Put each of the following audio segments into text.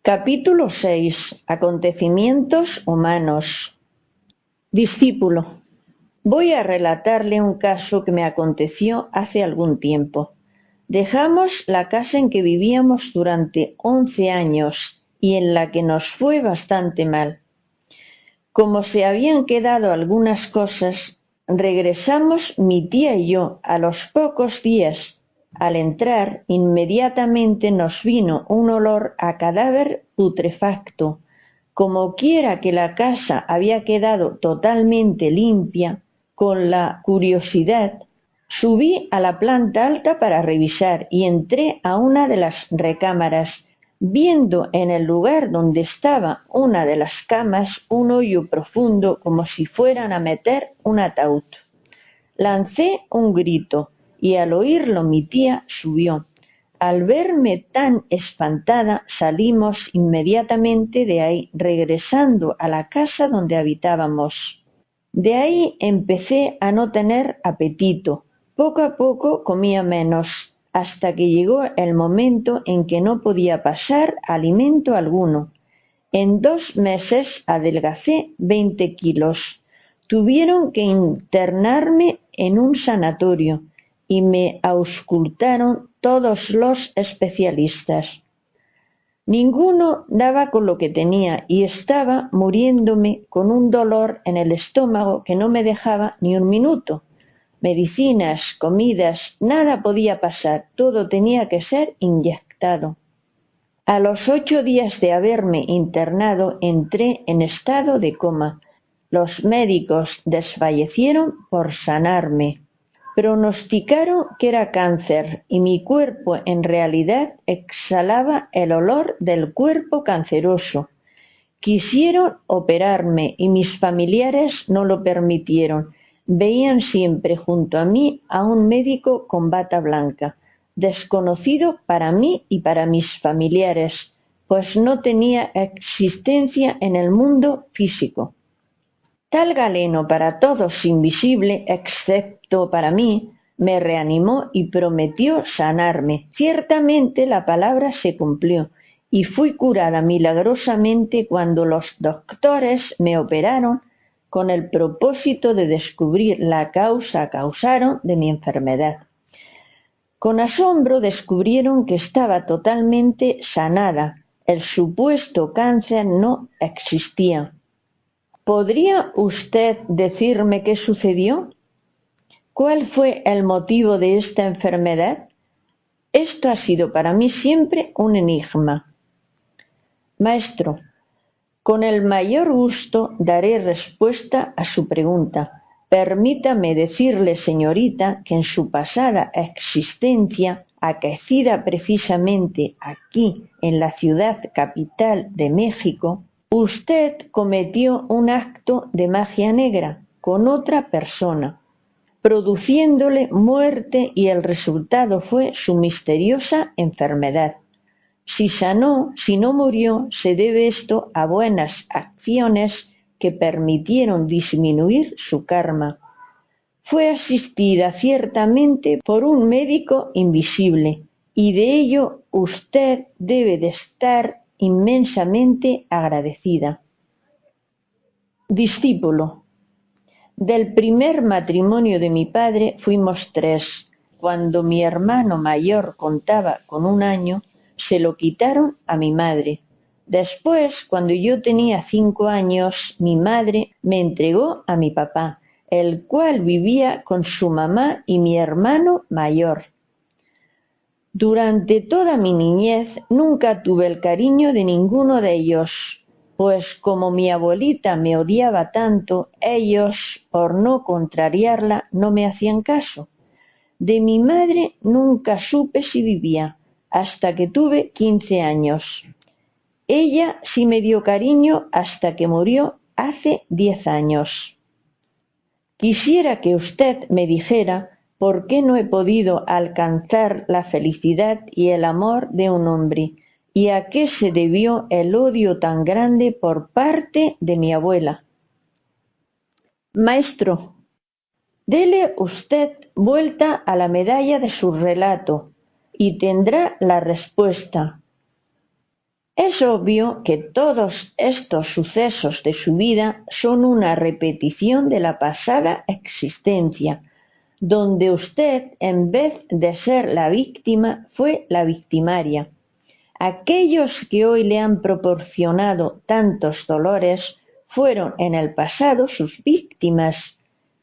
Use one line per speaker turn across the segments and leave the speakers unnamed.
Capítulo 6. Acontecimientos humanos. Discípulo. Voy a relatarle un caso que me aconteció hace algún tiempo. Dejamos la casa en que vivíamos durante 11 años y en la que nos fue bastante mal. Como se habían quedado algunas cosas, regresamos mi tía y yo a los pocos días. Al entrar, inmediatamente nos vino un olor a cadáver putrefacto. Como quiera que la casa había quedado totalmente limpia, con la curiosidad, subí a la planta alta para revisar y entré a una de las recámaras, viendo en el lugar donde estaba una de las camas un hoyo profundo como si fueran a meter un ataúd. Lancé un grito y al oírlo mi tía subió. Al verme tan espantada salimos inmediatamente de ahí, regresando a la casa donde habitábamos. De ahí empecé a no tener apetito. Poco a poco comía menos, hasta que llegó el momento en que no podía pasar alimento alguno. En 2 meses adelgacé 20 kilos. Tuvieron que internarme en un sanatorio y me auscultaron todos los especialistas. Ninguno daba con lo que tenía y estaba muriéndome con un dolor en el estómago que no me dejaba ni un minuto. Medicinas, comidas, nada podía pasar, todo tenía que ser inyectado. A los 8 días de haberme internado entré en estado de coma. Los médicos desfallecieron por sanarme. Pronosticaron que era cáncer y mi cuerpo en realidad exhalaba el olor del cuerpo canceroso. Quisieron operarme y mis familiares no lo permitieron. Veían siempre junto a mí a un médico con bata blanca, desconocido para mí y para mis familiares, pues no tenía existencia en el mundo físico. Tal galeno para todos invisible, excepto para mí, me reanimó y prometió sanarme. Ciertamente la palabra se cumplió y fui curada milagrosamente cuando los doctores me operaron con el propósito de descubrir la causaron de mi enfermedad. Con asombro descubrieron que estaba totalmente sanada. El supuesto cáncer no existía. ¿Podría usted decirme qué sucedió? ¿Cuál fue el motivo de esta enfermedad? Esto ha sido para mí siempre un enigma. Maestro, con el mayor gusto daré respuesta a su pregunta. Permítame decirle, señorita, que en su pasada existencia, acaecida precisamente aquí, en la ciudad capital de México, usted cometió un acto de magia negra con otra persona, produciéndole muerte y el resultado fue su misteriosa enfermedad. Si sanó, si no murió, se debe esto a buenas acciones que permitieron disminuir su karma. Fue asistida ciertamente por un médico invisible y de ello usted debe de estar inmensamente agradecida. Discípulo. Del primer matrimonio de mi padre fuimos 3. Cuando mi hermano mayor contaba con 1 año, se lo quitaron a mi madre. Después, cuando yo tenía 5 años, mi madre me entregó a mi papá, el cual vivía con su mamá y mi hermano mayor. Durante toda mi niñez nunca tuve el cariño de ninguno de ellos, pues como mi abuelita me odiaba tanto, ellos, por no contrariarla, no me hacían caso. De mi madre nunca supe si vivía, hasta que tuve 15 años. Ella sí me dio cariño hasta que murió hace 10 años. Quisiera que usted me dijera por qué no he podido alcanzar la felicidad y el amor de un hombre, y a qué se debió el odio tan grande por parte de mi abuela. Maestro, dele usted vuelta a la medalla de su relato y tendrá la respuesta. Es obvio que todos estos sucesos de su vida son una repetición de la pasada existencia, donde usted, en vez de ser la víctima, fue la victimaria. Aquellos que hoy le han proporcionado tantos dolores fueron en el pasado sus víctimas.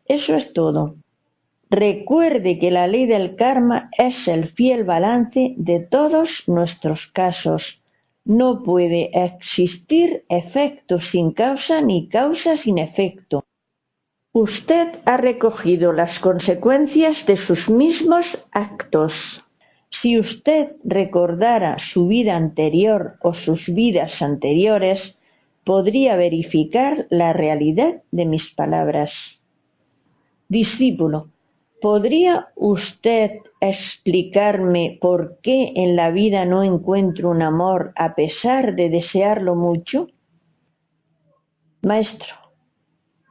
Eso es todo. Recuerde que la ley del karma es el fiel balance de todos nuestros casos. No puede existir efecto sin causa ni causa sin efecto. Usted ha recogido las consecuencias de sus mismos actos. Si usted recordara su vida anterior o sus vidas anteriores, podría verificar la realidad de mis palabras. Discípulo, ¿podría usted explicarme por qué en la vida no encuentro un amor a pesar de desearlo mucho? Maestro,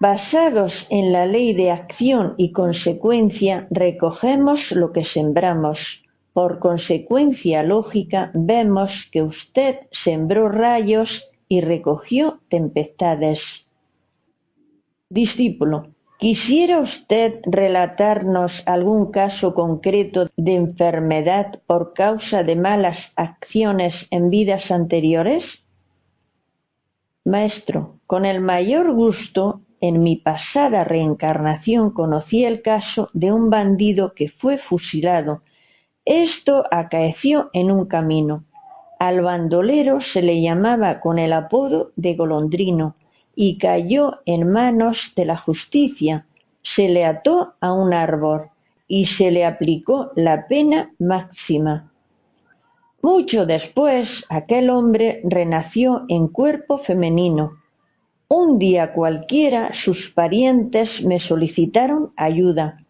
basados en la ley de acción y consecuencia, recogemos lo que sembramos. Por consecuencia lógica, vemos que usted sembró rayos y recogió tempestades. Discípulo, ¿quisiera usted relatarnos algún caso concreto de enfermedad por causa de malas acciones en vidas anteriores? Maestro, con el mayor gusto, en mi pasada reencarnación conocí el caso de un bandido que fue fusilado. Esto acaeció en un camino. Al bandolero se le llamaba con el apodo de Golondrino y cayó en manos de la justicia. Se le ató a un árbol y se le aplicó la pena máxima. Mucho después, aquel hombre renació en cuerpo femenino. Un día cualquiera, sus parientes me solicitaron ayuda.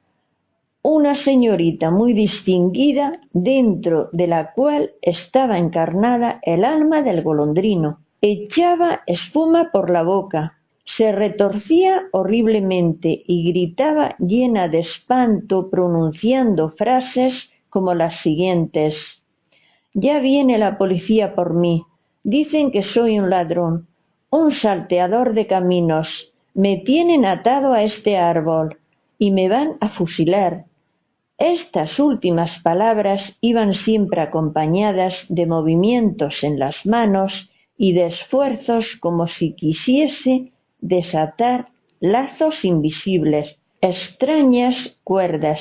Una señorita muy distinguida, dentro de la cual estaba encarnada el alma del golondrino, echaba espuma por la boca, se retorcía horriblemente y gritaba llena de espanto, pronunciando frases como las siguientes: «Ya viene la policía por mí, dicen que soy un ladrón, un salteador de caminos, me tienen atado a este árbol y me van a fusilar». Estas últimas palabras iban siempre acompañadas de movimientos en las manos y de esfuerzos como si quisiese desatar lazos invisibles, extrañas cuerdas.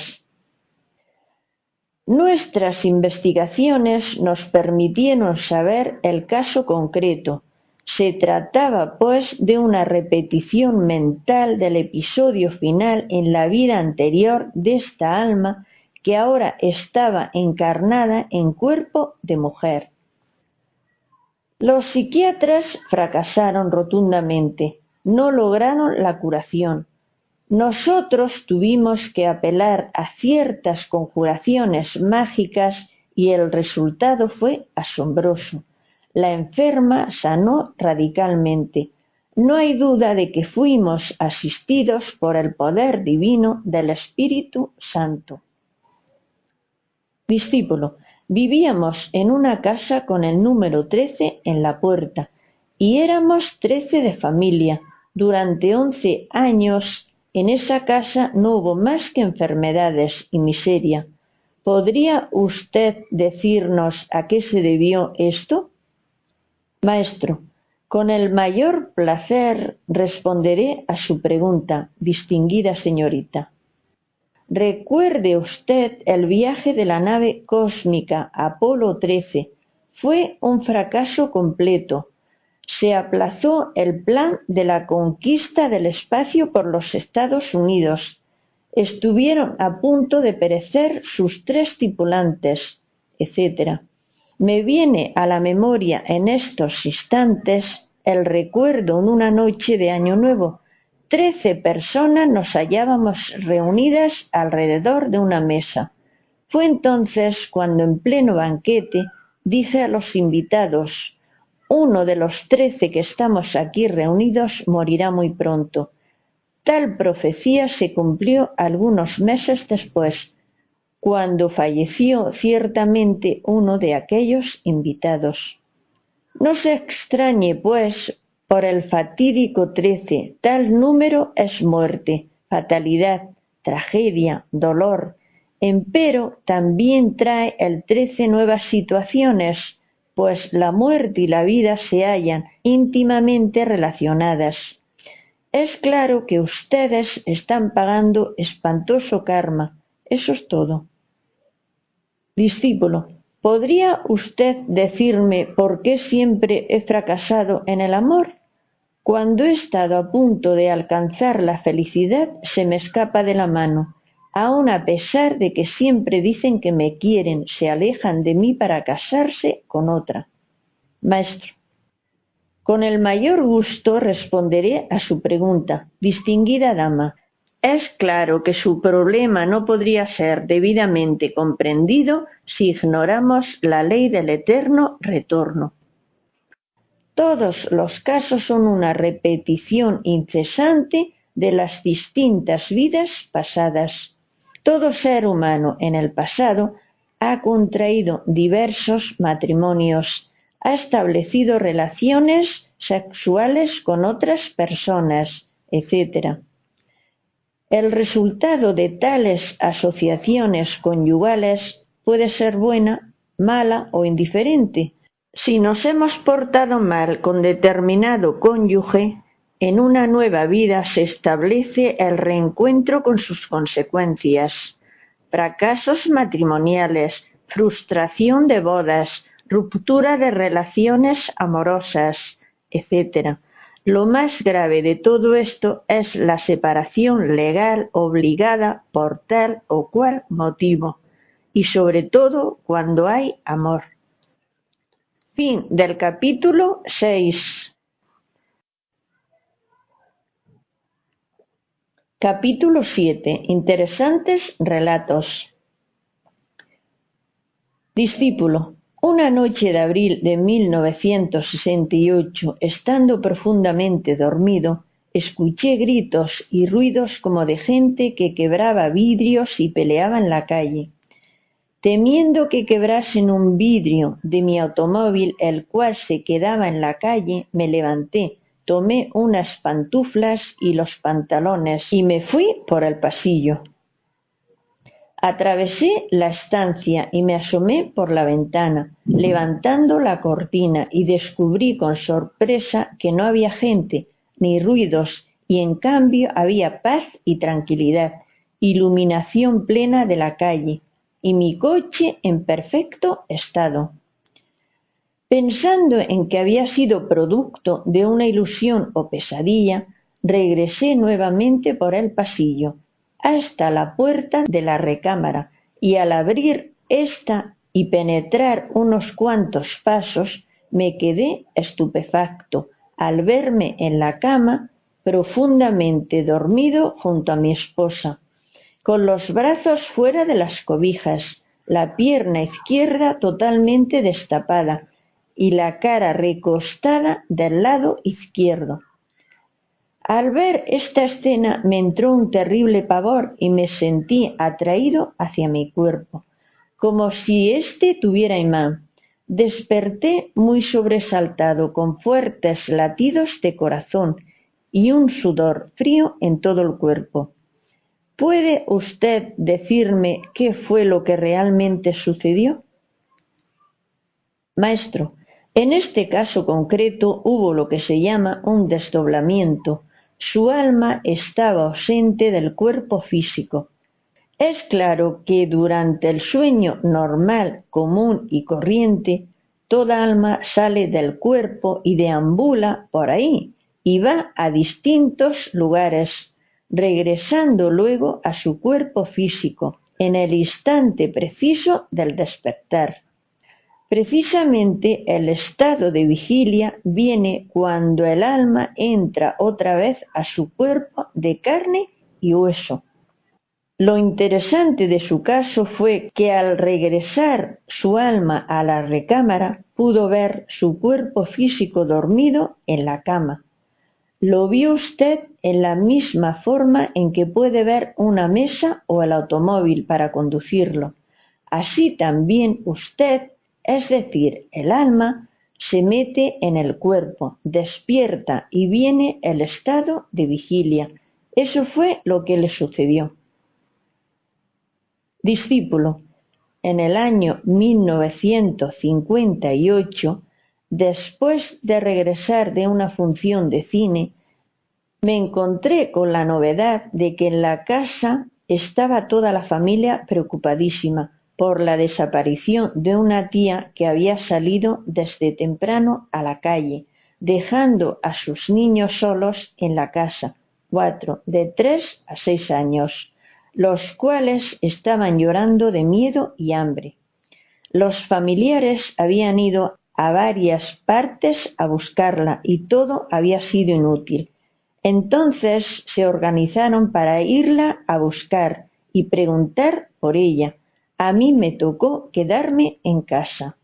Nuestras investigaciones nos permitieron saber el caso concreto. Se trataba, pues, de una repetición mental del episodio final en la vida anterior de esta alma que ahora estaba encarnada en cuerpo de mujer. Los psiquiatras fracasaron rotundamente, no lograron la curación. Nosotros tuvimos que apelar a ciertas conjuraciones mágicas y el resultado fue asombroso. La enferma sanó radicalmente. No hay duda de que fuimos asistidos por el poder divino del Espíritu Santo. Discípulo, vivíamos en una casa con el número 13 en la puerta y éramos 13 de familia. Durante 11 años en esa casa no hubo más que enfermedades y miseria. ¿Podría usted decirnos a qué se debió esto? Maestro, con el mayor placer responderé a su pregunta, distinguida señorita. Recuerde usted el viaje de la nave cósmica Apolo 13. Fue un fracaso completo. Se aplazó el plan de la conquista del espacio por los Estados Unidos. Estuvieron a punto de perecer sus 3 tripulantes, etc. Me viene a la memoria en estos instantes el recuerdo en una noche de Año Nuevo. 13 personas nos hallábamos reunidas alrededor de una mesa. Fue entonces cuando en pleno banquete dije a los invitados: «Uno de los 13 que estamos aquí reunidos morirá muy pronto». Tal profecía se cumplió algunos meses después, cuando falleció ciertamente uno de aquellos invitados. No se extrañe, pues, por el fatídico 13, tal número es muerte, fatalidad, tragedia, dolor. Empero también trae el 13 nuevas situaciones, pues la muerte y la vida se hallan íntimamente relacionadas. Es claro que ustedes están pagando espantoso karma. Eso es todo. Discípulo: ¿podría usted decirme por qué siempre he fracasado en el amor? Cuando he estado a punto de alcanzar la felicidad, se me escapa de la mano. Aun a pesar de que siempre dicen que me quieren, se alejan de mí para casarse con otra. Maestro: con el mayor gusto responderé a su pregunta, distinguida dama. Es claro que su problema no podría ser debidamente comprendido si ignoramos la ley del eterno retorno. Todos los casos son una repetición incesante de las distintas vidas pasadas. Todo ser humano en el pasado ha contraído diversos matrimonios, ha establecido relaciones sexuales con otras personas, etc. El resultado de tales asociaciones conyugales puede ser buena, mala o indiferente. Si nos hemos portado mal con determinado cónyuge, en una nueva vida se establece el reencuentro con sus consecuencias: fracasos matrimoniales, frustración de bodas, ruptura de relaciones amorosas, etc. Lo más grave de todo esto es la separación legal obligada por tal o cual motivo, y sobre todo cuando hay amor. Fin del capítulo 6. Capítulo 7. Interesantes relatos. Discípulo: una noche de abril de 1968, estando profundamente dormido, escuché gritos y ruidos como de gente que quebraba vidrios y peleaba en la calle. Temiendo que quebrasen un vidrio de mi automóvil, el cual se quedaba en la calle, me levanté, tomé unas pantuflas y los pantalones y me fui por el pasillo. Atravesé la estancia y me asomé por la ventana, levantando la cortina, y descubrí con sorpresa que no había gente ni ruidos, y en cambio había paz y tranquilidad, iluminación plena de la calle, y mi coche en perfecto estado. Pensando en que había sido producto de una ilusión o pesadilla, regresé nuevamente por el pasillo hasta la puerta de la recámara, y al abrir ésta y penetrar unos cuantos pasos, me quedé estupefacto al verme en la cama, profundamente dormido junto a mi esposa, con los brazos fuera de las cobijas, la pierna izquierda totalmente destapada y la cara recostada del lado izquierdo. Al ver esta escena me entró un terrible pavor y me sentí atraído hacia mi cuerpo, como si éste tuviera imán. Desperté muy sobresaltado, con fuertes latidos de corazón y un sudor frío en todo el cuerpo. ¿Puede usted decirme qué fue lo que realmente sucedió? Maestro: en este caso concreto hubo lo que se llama un desdoblamiento. Su alma estaba ausente del cuerpo físico. Es claro que durante el sueño normal, común y corriente, toda alma sale del cuerpo y deambula por ahí y va a distintos lugares, regresando luego a su cuerpo físico en el instante preciso del despertar. Precisamente el estado de vigilia viene cuando el alma entra otra vez a su cuerpo de carne y hueso. Lo interesante de su caso fue que al regresar su alma a la recámara, pudo ver su cuerpo físico dormido en la cama. Lo vio usted en la misma forma en que puede ver una mesa o el automóvil para conducirlo. Así también usted, es decir, el alma, se mete en el cuerpo, despierta y viene el estado de vigilia. Eso fue lo que le sucedió. Discípulo. En el año 1958, después de regresar de una función de cine, me encontré con la novedad de que en la casa estaba toda la familia preocupadísima por la desaparición de una tía que había salido desde temprano a la calle, dejando a sus niños solos en la casa, 4 de 3 a 6 años, los cuales estaban llorando de miedo y hambre. Los familiares habían ido a varias partes a buscarla y todo había sido inútil. Entonces se organizaron para irla a buscar y preguntar por ella. A mí me tocó quedarme en casa.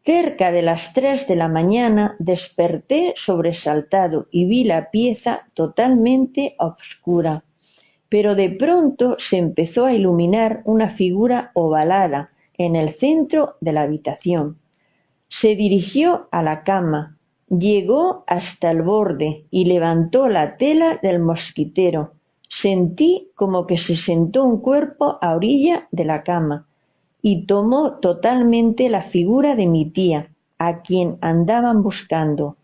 Cerca de las 3 de la mañana desperté sobresaltado y vi la pieza totalmente oscura. Pero de pronto se empezó a iluminar una figura ovalada en el centro de la habitación. Se dirigió a la cama, llegó hasta el borde y levantó la tela del mosquitero. Sentí como que se sentó un cuerpo a orilla de la cama y tomó totalmente la figura de mi tía, a quien andaban buscando,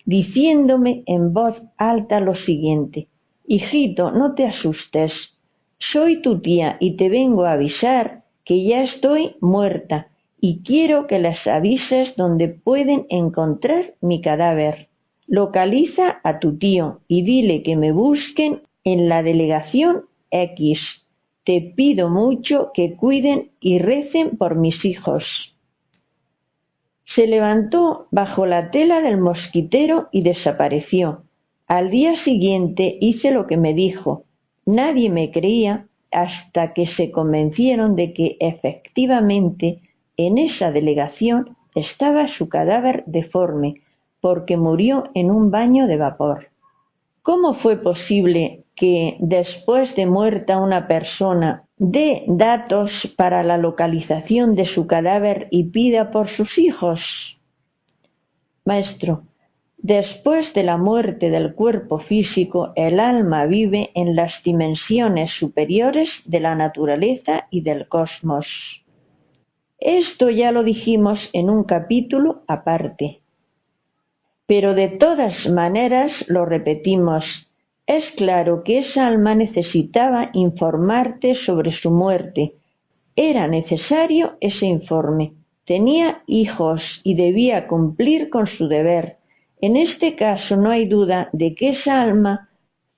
diciéndome en voz alta lo siguiente: «Hijito, no te asustes, soy tu tía y te vengo a avisar que ya estoy muerta y quiero que les avises dónde pueden encontrar mi cadáver. Localiza a tu tío y dile que me busquen en la delegación X. Te pido mucho que cuiden y recen por mis hijos». Se levantó bajo la tela del mosquitero y desapareció. Al día siguiente hice lo que me dijo. Nadie me creía hasta que se convencieron de que efectivamente en esa delegación estaba su cadáver deforme, porque murió en un baño de vapor. ¿Cómo fue posible que después de muerta una persona dé datos para la localización de su cadáver y pida por sus hijos? Maestro, después de la muerte del cuerpo físico, el alma vive en las dimensiones superiores de la naturaleza y del cosmos. Esto ya lo dijimos en un capítulo aparte. Pero de todas maneras lo repetimos. Es claro que esa alma necesitaba informarte sobre su muerte. Era necesario ese informe. Tenía hijos y debía cumplir con su deber. En este caso no hay duda de que esa alma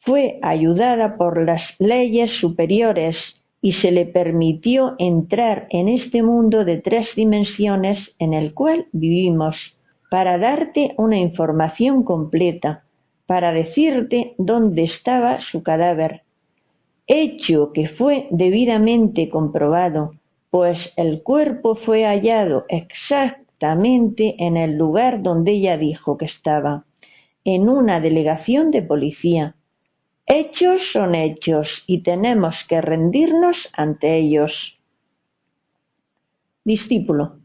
fue ayudada por las leyes superiores y se le permitió entrar en este mundo de 3 dimensiones en el cual vivimos, para darte una información completa, para decirte dónde estaba su cadáver, hecho que fue debidamente comprobado, pues el cuerpo fue hallado exactamente en el lugar donde ella dijo que estaba, en una delegación de policía. Hechos son hechos y tenemos que rendirnos ante ellos. Discípulo.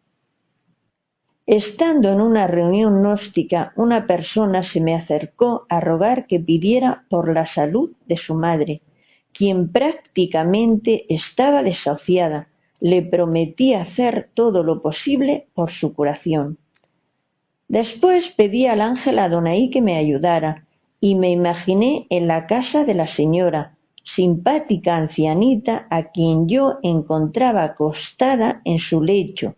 Estando en una reunión gnóstica, una persona se me acercó a rogar que pidiera por la salud de su madre, quien prácticamente estaba desahuciada. Le prometí hacer todo lo posible por su curación. Después pedí al ángel Adonai que me ayudara, y me imaginé en la casa de la señora, simpática ancianita a quien yo encontraba acostada en su lecho,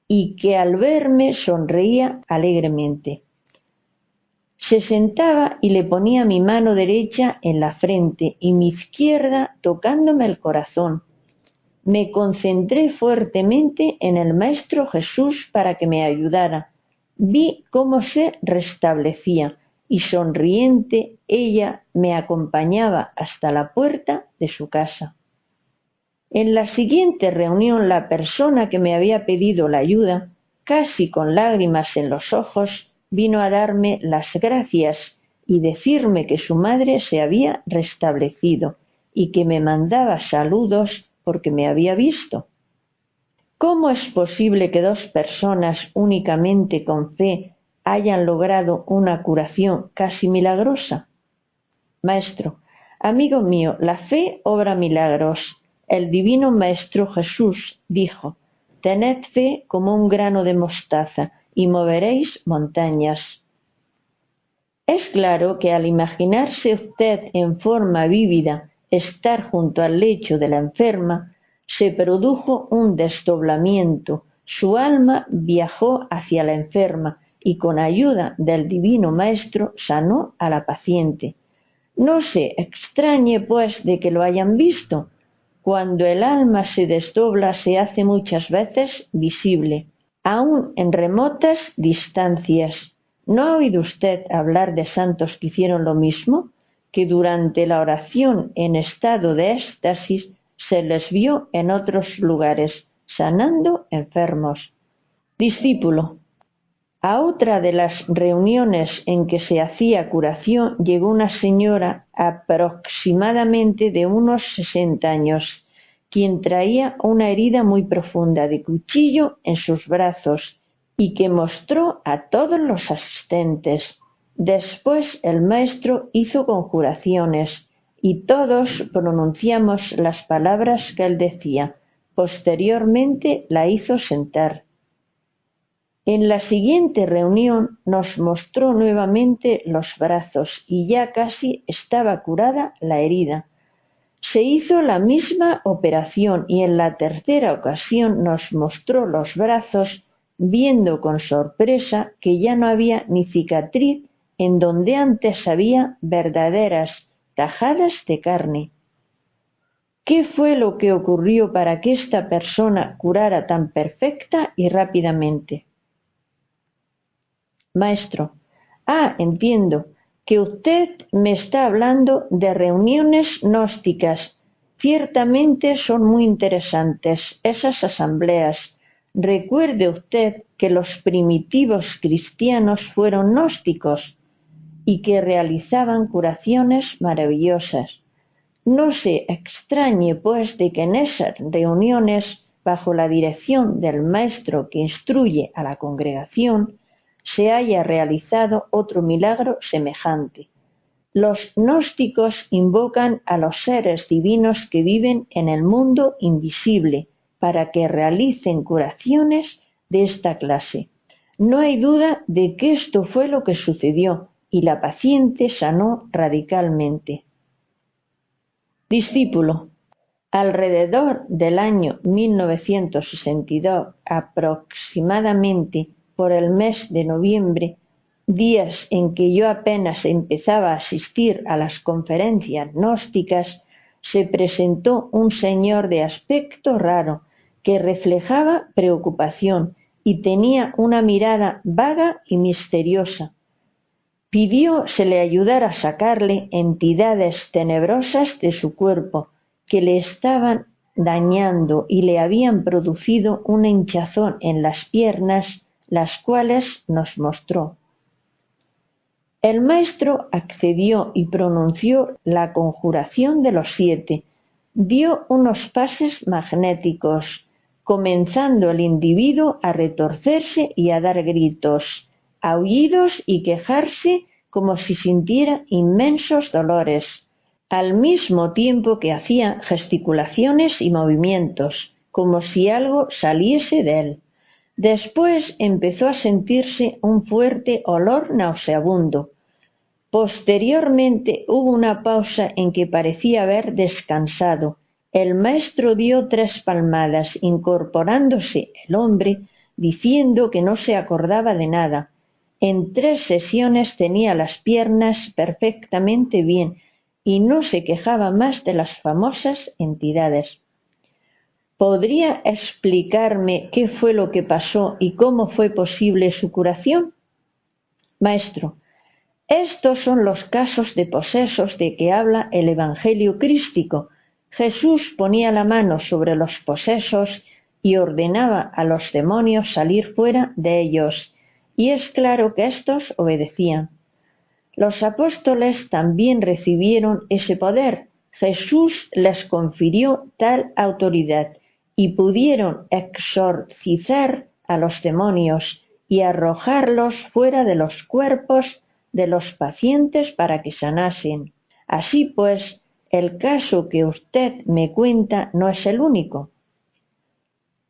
y que al verme sonreía alegremente. Se sentaba y le ponía mi mano derecha en la frente y mi izquierda tocándome el corazón. Me concentré fuertemente en el Maestro Jesús para que me ayudara. Vi cómo se restablecía y sonriente ella me acompañaba hasta la puerta de su casa. En la siguiente reunión, la persona que me había pedido la ayuda, casi con lágrimas en los ojos, vino a darme las gracias y decirme que su madre se había restablecido y que me mandaba saludos porque me había visto. ¿Cómo es posible que dos personas únicamente con fe hayan logrado una curación casi milagrosa? Maestro: amigo mío, la fe obra milagros. El divino Maestro Jesús dijo: tened fe como un grano de mostaza y moveréis montañas. Es claro que al imaginarse usted en forma vívida estar junto al lecho de la enferma, se produjo un desdoblamiento, su alma viajó hacia la enferma y con ayuda del divino Maestro sanó a la paciente. No se extrañe pues de que lo hayan visto. Cuando el alma se desdobla se hace muchas veces visible, aun en remotas distancias. ¿No ha oído usted hablar de santos que hicieron lo mismo? Que durante la oración en estado de éxtasis se les vio en otros lugares, sanando enfermos. Discípulo: a otra de las reuniones en que se hacía curación llegó una señora aproximadamente de unos 60 años, quien traía una herida muy profunda de cuchillo en sus brazos y que mostró a todos los asistentes. Después el maestro hizo conjuraciones y todos pronunciamos las palabras que él decía. Posteriormente la hizo sentar. En la siguiente reunión nos mostró nuevamente los brazos y ya casi estaba curada la herida. Se hizo la misma operación y en la tercera ocasión nos mostró los brazos, viendo con sorpresa que ya no había ni cicatriz en donde antes había verdaderas tajadas de carne. ¿Qué fue lo que ocurrió para que esta persona curara tan perfecta y rápidamente? Maestro: entiendo que usted me está hablando de reuniones gnósticas. Ciertamente son muy interesantes esas asambleas. Recuerde usted que los primitivos cristianos fueron gnósticos y que realizaban curaciones maravillosas. No se extrañe pues de que en esas reuniones, bajo la dirección del maestro que instruye a la congregación, se haya realizado otro milagro semejante. Los gnósticos invocan a los seres divinos que viven en el mundo invisible para que realicen curaciones de esta clase. No hay duda de que esto fue lo que sucedió y la paciente sanó radicalmente. Discípulo: alrededor del año 1962, aproximadamente por el mes de noviembre, días en que yo apenas empezaba a asistir a las conferencias gnósticas, se presentó un señor de aspecto raro que reflejaba preocupación y tenía una mirada vaga y misteriosa. Pidió se le ayudara a sacarle entidades tenebrosas de su cuerpo que le estaban dañando y le habían producido una hinchazón en las piernas, las cuales nos mostró. El maestro accedió y pronunció la conjuración de los 7. Dio unos pases magnéticos, comenzando el individuo a retorcerse y a dar gritos, aullidos y quejarse como si sintiera inmensos dolores, al mismo tiempo que hacía gesticulaciones y movimientos, como si algo saliese de él. Después empezó a sentirse un fuerte olor nauseabundo. Posteriormente hubo una pausa en que parecía haber descansado. El maestro dio 3 palmadas, incorporándose el hombre, diciendo que no se acordaba de nada. En 3 sesiones tenía las piernas perfectamente bien y no se quejaba más de las famosas entidades. ¿Podría explicarme qué fue lo que pasó y cómo fue posible su curación? Maestro: estos son los casos de posesos de que habla el Evangelio crístico. Jesús ponía la mano sobre los posesos y ordenaba a los demonios salir fuera de ellos, y es claro que éstos obedecían. Los apóstoles también recibieron ese poder. Jesús les confirió tal autoridad, y pudieron exorcizar a los demonios y arrojarlos fuera de los cuerpos de los pacientes para que sanasen. Así pues, el caso que usted me cuenta no es el único.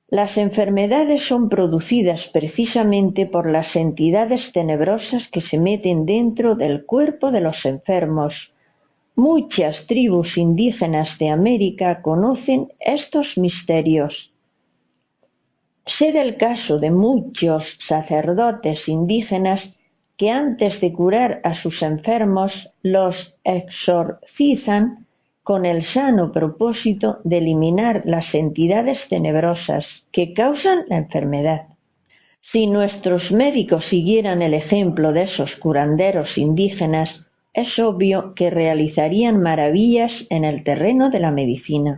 Las enfermedades son producidas precisamente por las entidades tenebrosas que se meten dentro del cuerpo de los enfermos. Muchas tribus indígenas de América conocen estos misterios. Sé del caso de muchos sacerdotes indígenas que antes de curar a sus enfermos los exorcizan con el sano propósito de eliminar las entidades tenebrosas que causan la enfermedad. Si nuestros médicos siguieran el ejemplo de esos curanderos indígenas, es obvio que realizarían maravillas en el terreno de la medicina.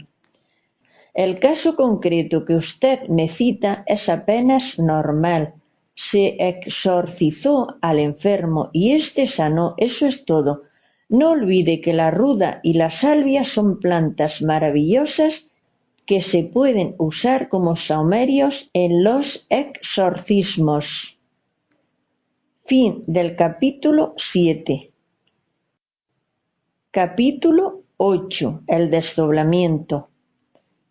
El caso concreto que usted me cita es apenas normal. Se exorcizó al enfermo y éste sanó, eso es todo. No olvide que la ruda y la salvia son plantas maravillosas que se pueden usar como sahumerios en los exorcismos. Fin del capítulo 7. Capítulo 8. El desdoblamiento.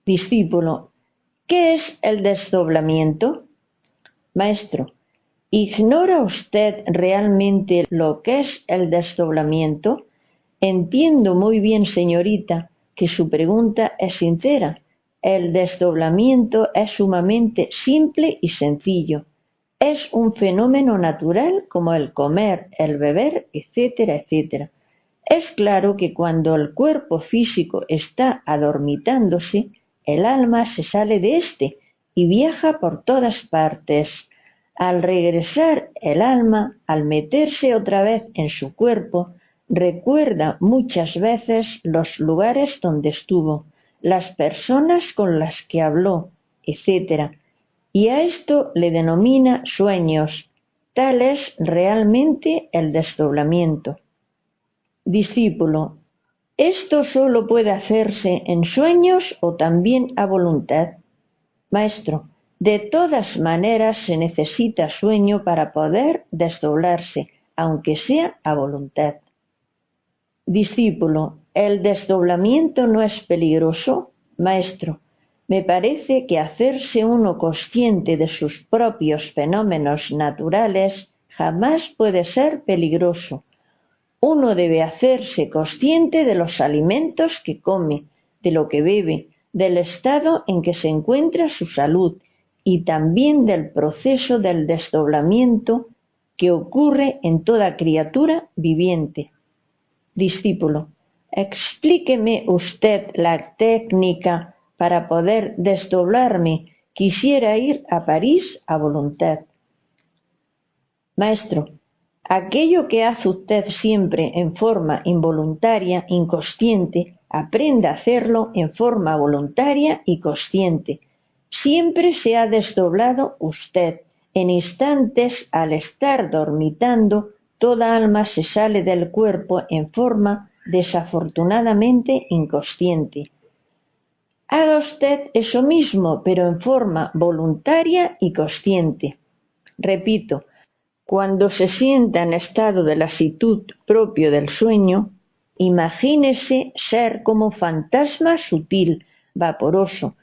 Discípulo: ¿qué es el desdoblamiento? Maestro: ¿ignora usted realmente lo que es el desdoblamiento? Entiendo muy bien, señorita, que su pregunta es sincera. El desdoblamiento es sumamente simple y sencillo. Es un fenómeno natural como el comer, el beber, etcétera, etcétera. Es claro que cuando el cuerpo físico está adormitándose, el alma se sale de éste y viaja por todas partes. Al regresar el alma, al meterse otra vez en su cuerpo, recuerda muchas veces los lugares donde estuvo, las personas con las que habló, etc. Y a esto le denomina sueños. Tal es realmente el desdoblamiento. Discípulo: ¿esto solo puede hacerse en sueños o también a voluntad? Maestro: de todas maneras se necesita sueño para poder desdoblarse, aunque sea a voluntad. Discípulo: ¿el desdoblamiento no es peligroso? Maestro: me parece que hacerse uno consciente de sus propios fenómenos naturales jamás puede ser peligroso. Uno debe hacerse consciente de los alimentos que come, de lo que bebe, del estado en que se encuentra su salud y también del proceso del desdoblamiento que ocurre en toda criatura viviente. Discípulo: explíqueme usted la técnica para poder desdoblarme. Quisiera ir a París a voluntad. Maestro: aquello que hace usted siempre en forma involuntaria, inconsciente, aprenda a hacerlo en forma voluntaria y consciente. Siempre se ha desdoblado usted. En instantes, al estar dormitando, toda alma se sale del cuerpo en forma desafortunadamente inconsciente. Haga usted eso mismo, pero en forma voluntaria y consciente. Repito, cuando se sienta en estado de lasitud propio del sueño, imagínese ser como fantasma sutil, vaporoso.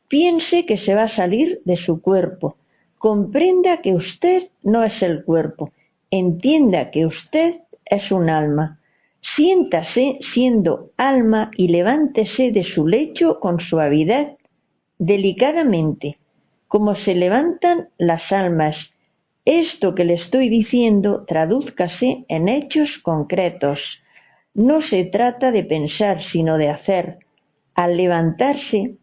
Piense que se va a salir de su cuerpo. Comprenda que usted no es el cuerpo. Entienda que usted es un alma. Siéntase siendo alma y levántese de su lecho con suavidad, delicadamente, como se levantan las almas. Esto que le estoy diciendo tradúzcase en hechos concretos. No se trata de pensar, sino de hacer. Al levantarse,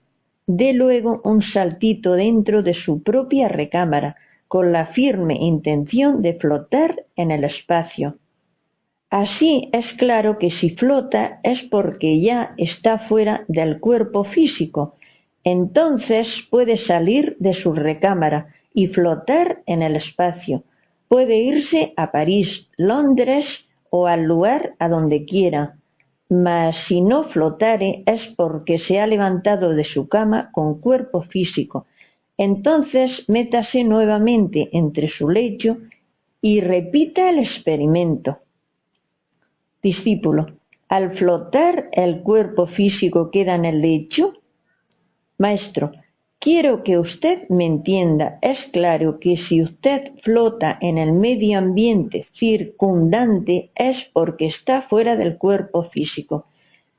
dé luego un saltito dentro de su propia recámara, con la firme intención de flotar en el espacio. Así es claro que si flota es porque ya está fuera del cuerpo físico. Entonces puede salir de su recámara y flotar en el espacio. Puede irse a París, Londres o al lugar a donde quiera. mas si no flotare es porque se ha levantado de su cama con cuerpo físico. Entonces métase nuevamente entre su lecho y repita el experimento. Discípulo: ¿al flotar el cuerpo físico queda en el lecho? Maestro: quiero que usted me entienda. Es claro que si usted flota en el medio ambiente circundante es porque está fuera del cuerpo físico.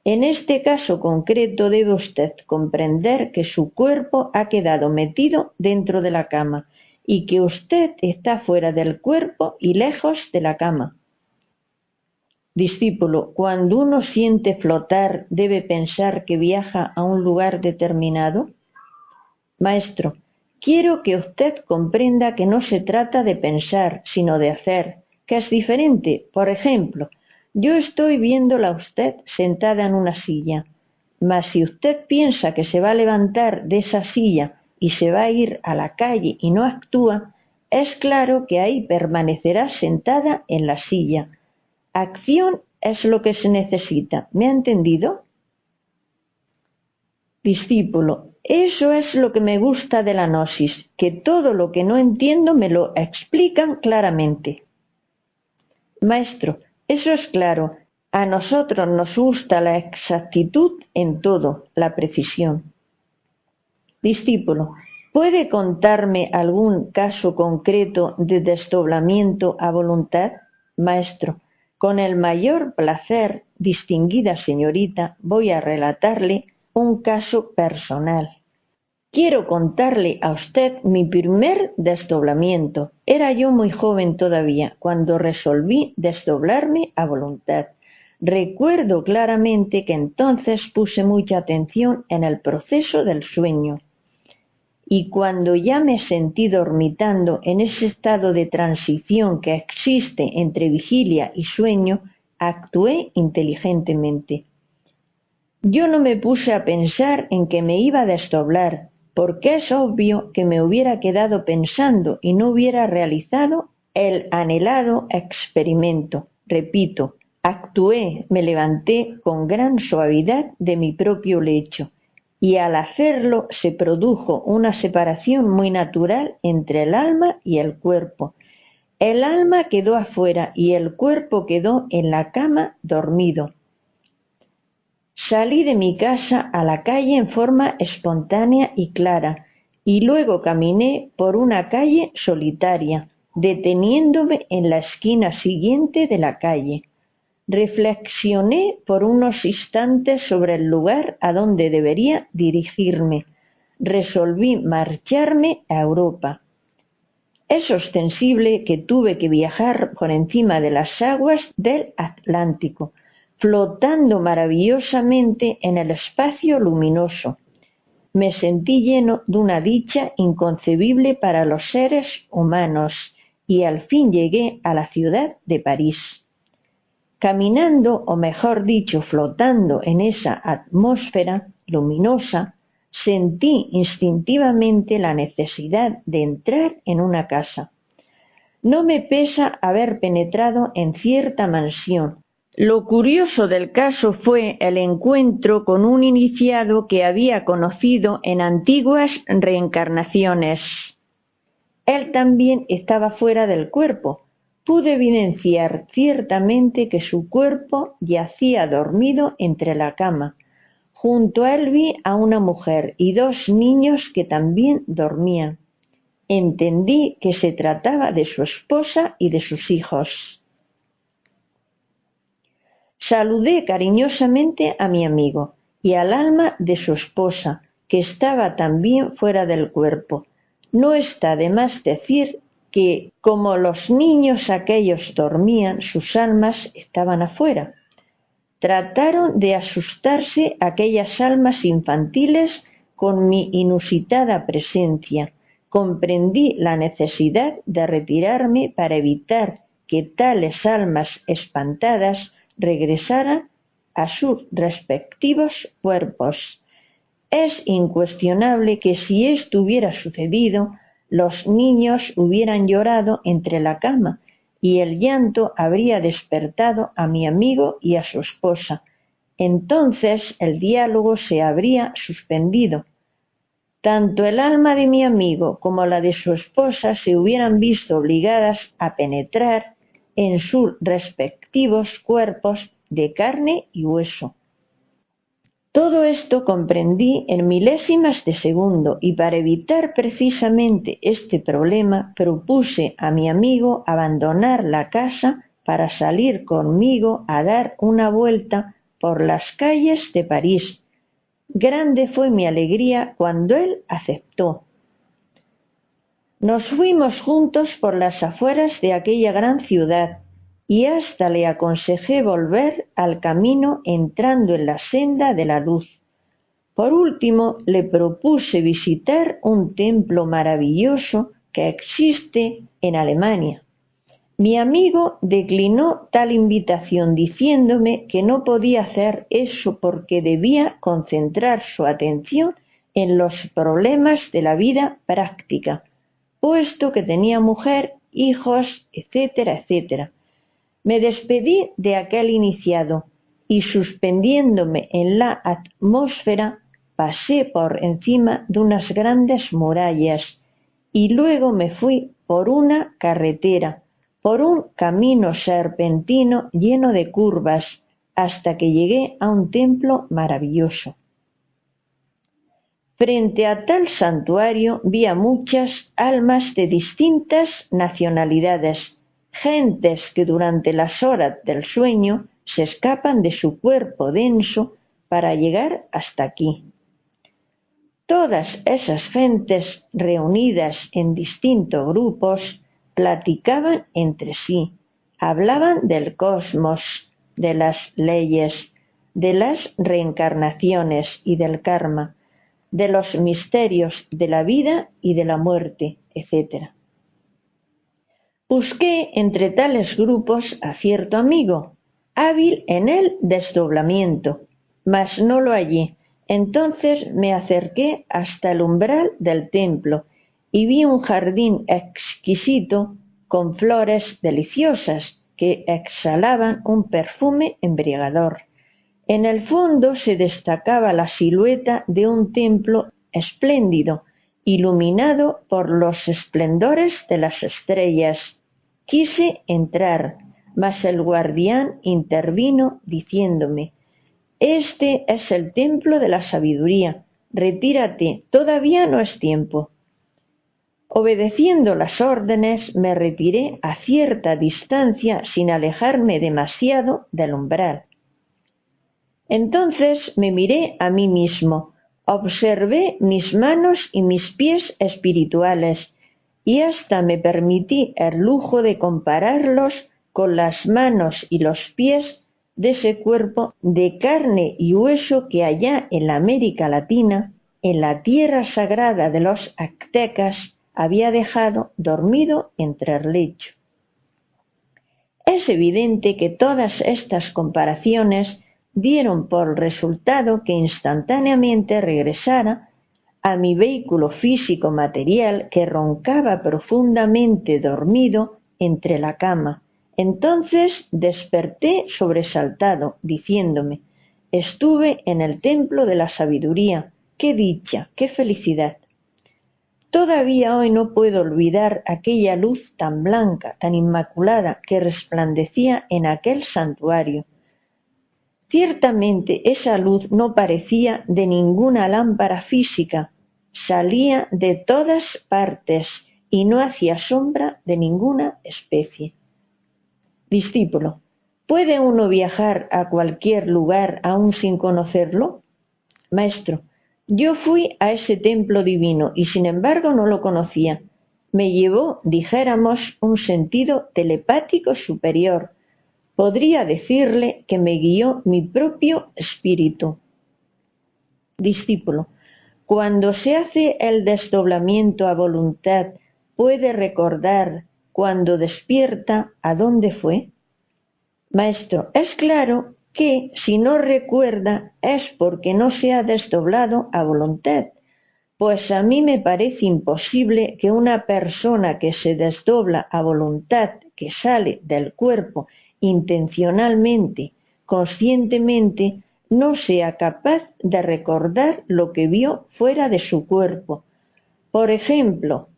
En este caso concreto debe usted comprender que su cuerpo ha quedado metido dentro de la cama y que usted está fuera del cuerpo y lejos de la cama. Discípulo: cuando uno siente flotar, ¿debe pensar que viaja a un lugar determinado? Maestro: quiero que usted comprenda que no se trata de pensar, sino de hacer, que es diferente. Por ejemplo, yo estoy viéndola a usted sentada en una silla, mas si usted piensa que se va a levantar de esa silla y se va a ir a la calle y no actúa, es claro que ahí permanecerá sentada en la silla. Acción es lo que se necesita. ¿Me ha entendido? Discípulo: eso es lo que me gusta de la gnosis, que todo lo que no entiendo me lo explican claramente. Maestro: eso es claro. A nosotros nos gusta la exactitud en todo, la precisión. Discípulo: ¿puede contarme algún caso concreto de desdoblamiento a voluntad? Maestro: con el mayor placer, distinguida señorita, voy a relatarle un caso personal. Quiero contarle a usted mi primer desdoblamiento. Era yo muy joven todavía cuando resolví desdoblarme a voluntad. Recuerdo claramente que entonces puse mucha atención en el proceso del sueño. Y cuando ya me sentí dormitando en ese estado de transición que existe entre vigilia y sueño, actué inteligentemente. Yo no me puse a pensar en que me iba a desdoblar, porque es obvio que me hubiera quedado pensando y no hubiera realizado el anhelado experimento. Repito, actué, me levanté con gran suavidad de mi propio lecho, y al hacerlo se produjo una separación muy natural entre el alma y el cuerpo. El alma quedó afuera y el cuerpo quedó en la cama dormido. Salí de mi casa a la calle en forma espontánea y clara, y luego caminé por una calle solitaria, deteniéndome en la esquina siguiente de la calle. Reflexioné por unos instantes sobre el lugar a donde debería dirigirme. Resolví marcharme a Europa. Es ostensible que tuve que viajar por encima de las aguas del Atlántico, flotando maravillosamente en el espacio luminoso. Me sentí lleno de una dicha inconcebible para los seres humanos y al fin llegué a la ciudad de París. Caminando, o mejor dicho, flotando en esa atmósfera luminosa, sentí instintivamente la necesidad de entrar en una casa. No me pesa haber penetrado en cierta mansión. Lo curioso del caso fue el encuentro con un iniciado que había conocido en antiguas reencarnaciones. Él también estaba fuera del cuerpo. Pude evidenciar ciertamente que su cuerpo yacía dormido entre la cama. Junto a él vi a una mujer y dos niños que también dormían. Entendí que se trataba de su esposa y de sus hijos. Saludé cariñosamente a mi amigo y al alma de su esposa, que estaba también fuera del cuerpo. No está de más decir que, como los niños aquellos dormían, sus almas estaban afuera. Trataron de asustarse aquellas almas infantiles con mi inusitada presencia. Comprendí la necesidad de retirarme para evitar que tales almas espantadas regresaran a sus respectivos cuerpos. Es incuestionable que si esto hubiera sucedido, los niños hubieran llorado entre la cama y el llanto habría despertado a mi amigo y a su esposa. entonces el diálogo se habría suspendido. Tanto el alma de mi amigo como la de su esposa se hubieran visto obligadas a penetrar en sus respectivos cuerpos de carne y hueso. Todo esto comprendí en milésimas de segundo, y para evitar precisamente este problema propuse a mi amigo abandonar la casa para salir conmigo a dar una vuelta por las calles de París. Grande fue mi alegría cuando él aceptó. Nos fuimos juntos por las afueras de aquella gran ciudad, y hasta le aconsejé volver al camino entrando en la senda de la luz. Por último, le propuse visitar un templo maravilloso que existe en Alemania. Mi amigo declinó tal invitación diciéndome que no podía hacer eso porque debía concentrar su atención en los problemas de la vida práctica, puesto que tenía mujer, hijos, etcétera, etcétera. Me despedí de aquel iniciado y, suspendiéndome en la atmósfera, pasé por encima de unas grandes murallas y luego me fui por una carretera, por un camino serpentino lleno de curvas, hasta que llegué a un templo maravilloso. Frente a tal santuario vi a muchas almas de distintas nacionalidades, gentes que durante las horas del sueño se escapan de su cuerpo denso para llegar hasta aquí. Todas esas gentes reunidas en distintos grupos platicaban entre sí, hablaban del cosmos, de las leyes, de las reencarnaciones y del karma, de los misterios de la vida y de la muerte, etc. Busqué entre tales grupos a cierto amigo, hábil en el desdoblamiento, mas no lo hallé. Entonces me acerqué hasta el umbral del templo y vi un jardín exquisito con flores deliciosas que exhalaban un perfume embriagador. En el fondo se destacaba la silueta de un templo espléndido, iluminado por los esplendores de las estrellas. Quise entrar, mas el guardián intervino diciéndome: «Este es el templo de la sabiduría, retírate, todavía no es tiempo». Obedeciendo las órdenes, me retiré a cierta distancia sin alejarme demasiado del umbral. Entonces me miré a mí mismo, observé mis manos y mis pies espirituales, y hasta me permití el lujo de compararlos con las manos y los pies de ese cuerpo de carne y hueso que allá en la América Latina, en la tierra sagrada de los aztecas, había dejado dormido entre el lecho. Es evidente que todas estas comparaciones dieron por resultado que instantáneamente regresara a mi vehículo físico material que roncaba profundamente dormido entre la cama. Entonces desperté sobresaltado, diciéndome: «Estuve en el templo de la sabiduría, qué dicha, qué felicidad». Todavía hoy no puedo olvidar aquella luz tan blanca, tan inmaculada, que resplandecía en aquel santuario. Ciertamente esa luz no parecía de ninguna lámpara física, salía de todas partes y no hacía sombra de ninguna especie. Discípulo: ¿puede uno viajar a cualquier lugar aún sin conocerlo? Maestro: yo fui a ese templo divino y sin embargo no lo conocía. Me llevó, dijéramos, un sentido telepático superior. Podría decirle que me guió mi propio espíritu. Discípulo: cuando se hace el desdoblamiento a voluntad, ¿puede recordar cuando despierta a dónde fue? Maestro: es claro que si no recuerda es porque no se ha desdoblado a voluntad, pues a mí me parece imposible que una persona que se desdobla a voluntad, que sale del cuerpo intencionalmente, conscientemente, no sea capaz de recordar lo que vio fuera de su cuerpo. Por ejemplo,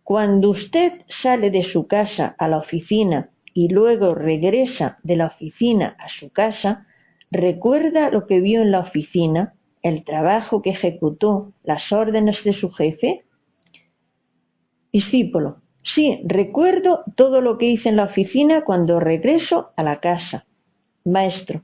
cuando usted sale de su casa a la oficina y luego regresa de la oficina a su casa, ¿recuerda lo que vio en la oficina, el trabajo que ejecutó, las órdenes de su jefe? Discípulo: sí, recuerdo todo lo que hice en la oficina cuando regreso a la casa. Maestro: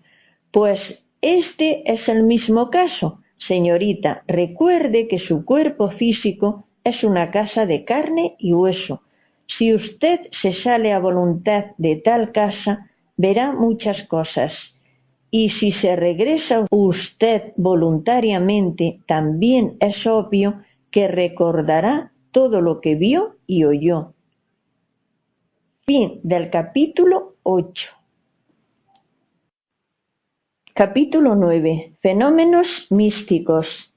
pues este es el mismo caso. Señorita, recuerde que su cuerpo físico es una casa de carne y hueso. Si usted se sale a voluntad de tal casa, verá muchas cosas. Y si se regresa usted voluntariamente, también es obvio que recordará todo lo que vio y oyó. Fin del capítulo 8. Capítulo 9. Fenómenos místicos.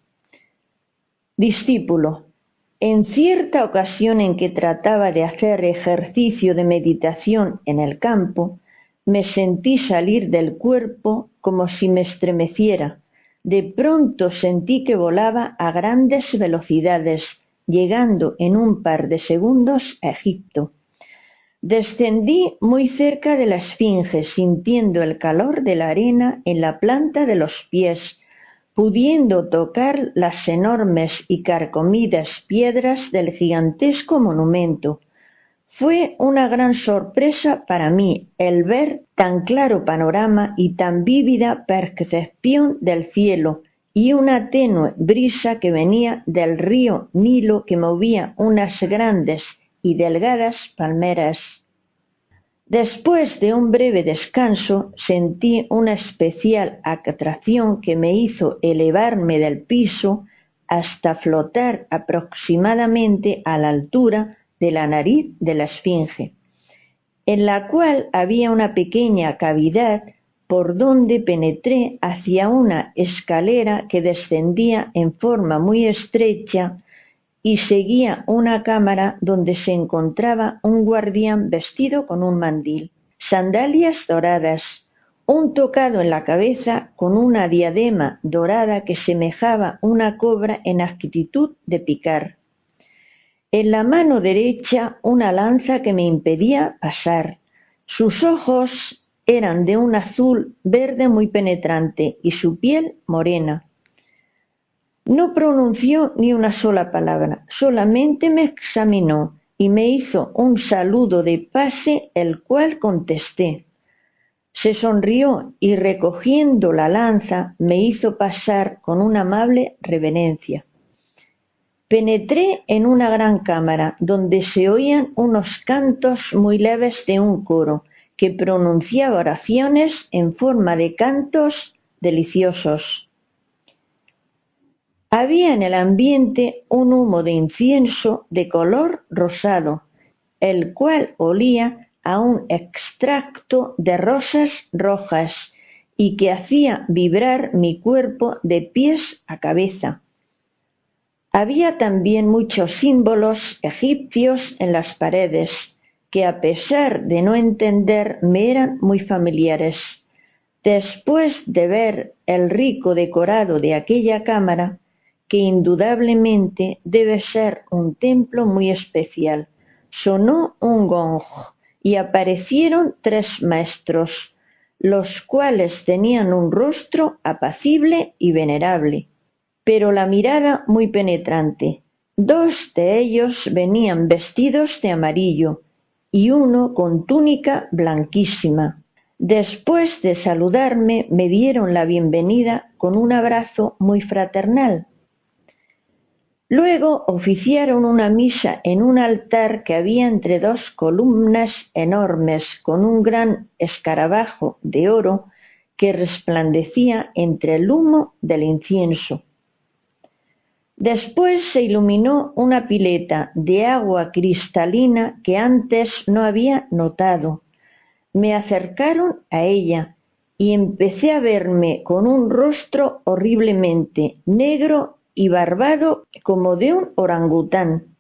Discípulo: en cierta ocasión en que trataba de hacer ejercicio de meditación en el campo, me sentí salir del cuerpo como si me estremeciera. De pronto sentí que volaba a grandes velocidades, llegando en un par de segundos a Egipto. Descendí muy cerca de la Esfinge, sintiendo el calor de la arena en la planta de los pies, pudiendo tocar las enormes y carcomidas piedras del gigantesco monumento. Fue una gran sorpresa para mí el ver tan claro panorama y tan vívida percepción del cielo, y una tenue brisa que venía del río Nilo que movía unas grandes y delgadas palmeras. Después de un breve descanso, sentí una especial atracción que me hizo elevarme del piso hasta flotar aproximadamente a la altura de la nariz de la Esfinge, en la cual había una pequeña cavidad por donde penetré hacia una escalera que descendía en forma muy estrecha y seguía una cámara donde se encontraba un guardián vestido con un mandil, sandalias doradas, un tocado en la cabeza con una diadema dorada que semejaba una cobra en actitud de picar. En la mano derecha una lanza que me impedía pasar. Sus ojos eran de un azul verde muy penetrante y su piel morena. No pronunció ni una sola palabra, solamente me examinó y me hizo un saludo de pase, el cual contesté. Se sonrió y recogiendo la lanza me hizo pasar con una amable reverencia. Penetré en una gran cámara donde se oían unos cantos muy leves de un coro que pronunciaba oraciones en forma de cantos deliciosos. Había en el ambiente un humo de incienso de color rosado, el cual olía a un extracto de rosas rojas y que hacía vibrar mi cuerpo de pies a cabeza. Había también muchos símbolos egipcios en las paredes, que a pesar de no entender me eran muy familiares. Después de ver el rico decorado de aquella cámara, que indudablemente debe ser un templo muy especial, sonó un gong y aparecieron 3 maestros, los cuales tenían un rostro apacible y venerable, pero la mirada muy penetrante. 2 de ellos venían vestidos de amarillo y uno con túnica blanquísima. Después de saludarme, me dieron la bienvenida con un abrazo muy fraternal. Luego oficiaron una misa en un altar que había entre 2 columnas enormes con un gran escarabajo de oro que resplandecía entre el humo del incienso. Después se iluminó una pileta de agua cristalina que antes no había notado. Me acercaron a ella y empecé a verme con un rostro horriblemente negro y barbado como de un orangután.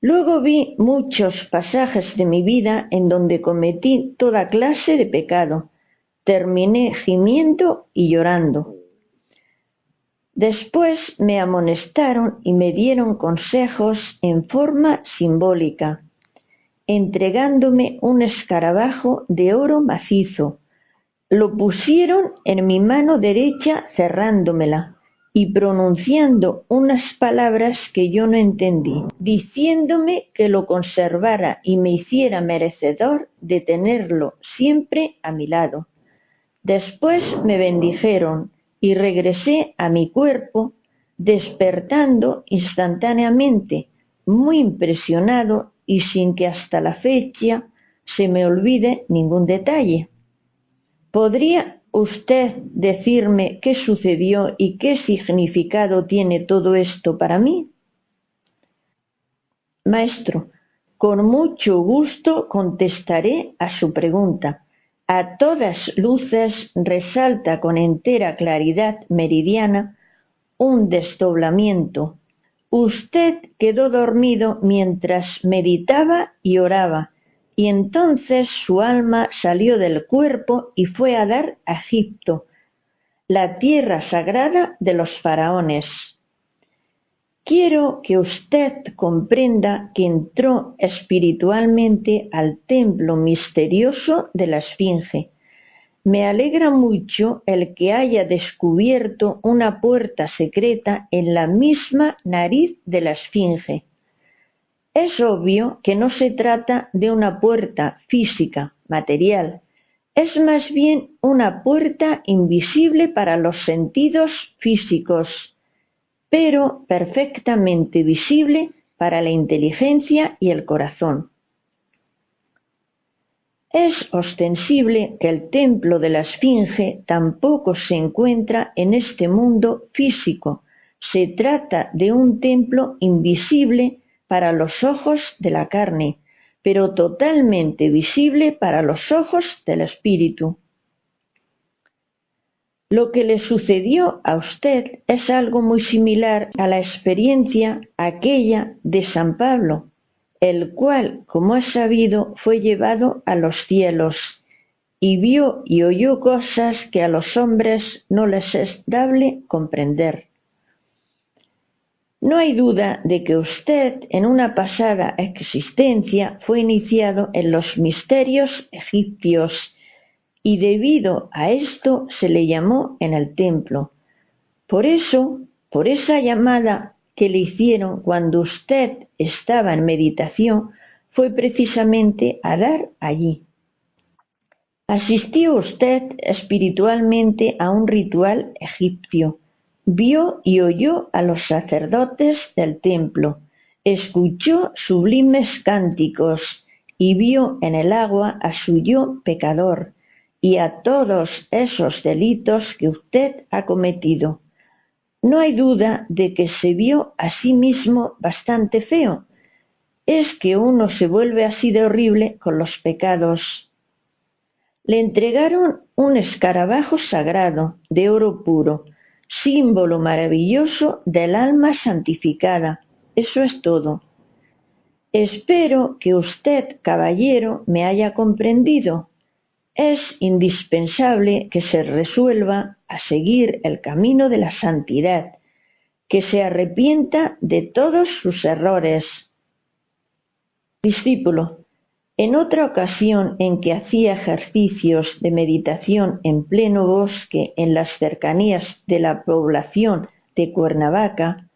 Luego vi muchos pasajes de mi vida en donde cometí toda clase de pecado, terminé gimiendo y llorando. Después me amonestaron y me dieron consejos en forma simbólica, entregándome un escarabajo de oro macizo. Lo pusieron en mi mano derecha cerrándomela y pronunciando unas palabras que yo no entendí, diciéndome que lo conservara y me hiciera merecedor de tenerlo siempre a mi lado. Después me bendijeron y regresé a mi cuerpo, despertando instantáneamente, muy impresionado y sin que hasta la fecha se me olvide ningún detalle. ¿Podría usted decirme qué sucedió y qué significado tiene todo esto para mí? Maestro, con mucho gusto contestaré a su pregunta. A todas luces resalta con entera claridad meridiana un desdoblamiento. Usted quedó dormido mientras meditaba y oraba, y entonces su alma salió del cuerpo y fue a dar a Egipto, la tierra sagrada de los faraones. Quiero que usted comprenda que entró espiritualmente al templo misterioso de la Esfinge. Me alegra mucho el que haya descubierto una puerta secreta en la misma nariz de la Esfinge. Es obvio que no se trata de una puerta física, material. Es más bien una puerta invisible para los sentidos físicos, pero perfectamente visible para la inteligencia y el corazón. Es ostensible que el templo de la Esfinge tampoco se encuentra en este mundo físico. Se trata de un templo invisible para los ojos de la carne, pero totalmente visible para los ojos del espíritu. Lo que le sucedió a usted es algo muy similar a la experiencia aquella de San Pablo, el cual, como es sabido, fue llevado a los cielos y vio y oyó cosas que a los hombres no les es dable comprender. No hay duda de que usted en una pasada existencia fue iniciado en los misterios egipcios y debido a esto se le llamó en el templo. Por eso, por esa llamada que le hicieron cuando usted estaba en meditación, fue precisamente a dar allí. Asistió usted espiritualmente a un ritual egipcio, vio y oyó a los sacerdotes del templo, escuchó sublimes cánticos y vio en el agua a su yo pecador y a todos esos delitos que usted ha cometido. No hay duda de que se vio a sí mismo bastante feo. Es que uno se vuelve así de horrible con los pecados. Le entregaron un escarabajo sagrado de oro puro, símbolo maravilloso del alma santificada. Eso es todo. Espero que usted, caballero, me haya comprendido. Es indispensable que se resuelva a seguir el camino de la santidad, que se arrepienta de todos sus errores. Discípulo, en otra ocasión en que hacía ejercicios de meditación en pleno bosque en las cercanías de la población de Cuernavaca,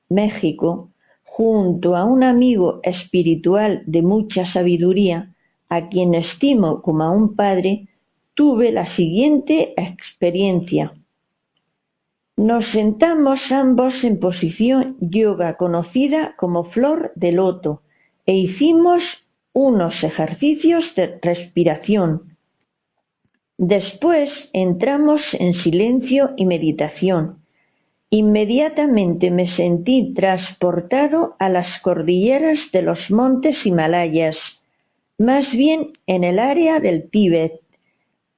México, junto a un amigo espiritual de mucha sabiduría, a quien estimo como a un padre, tuve la siguiente experiencia. Nos sentamos ambos en posición yoga conocida como flor de loto e hicimos unos ejercicios de respiración. Después entramos en silencio y meditación. Inmediatamente me sentí transportado a las cordilleras de los montes Himalayas, más bien en el área del Tíbet.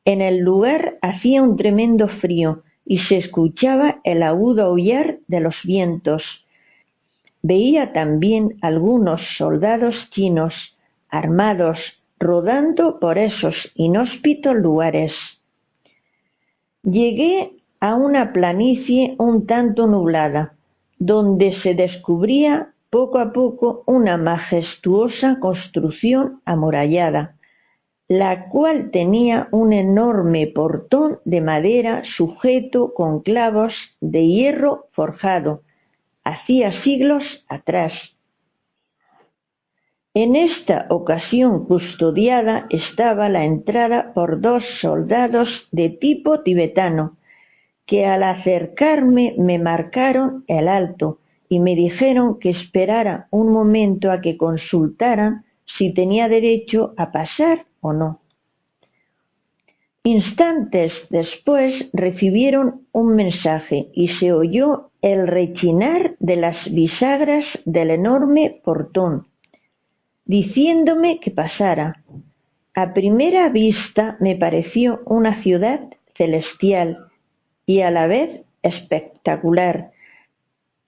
En el lugar hacía un tremendo frío y se escuchaba el agudo aullar de los vientos. Veía también algunos soldados chinos, armados, rodando por esos inhóspitos lugares. Llegué a una planicie un tanto nublada, donde se descubría poco a poco una majestuosa construcción amurallada, la cual tenía un enorme portón de madera sujeto con clavos de hierro forjado, hacía siglos atrás. En esta ocasión custodiada estaba la entrada por 2 soldados de tipo tibetano, que al acercarme me marcaron el alto y me dijeron que esperara un momento a que consultaran si tenía derecho a pasar o no. Instantes después recibieron un mensaje y se oyó el rechinar de las bisagras del enorme portón, diciéndome que pasara. A primera vista me pareció una ciudad celestial y a la vez espectacular,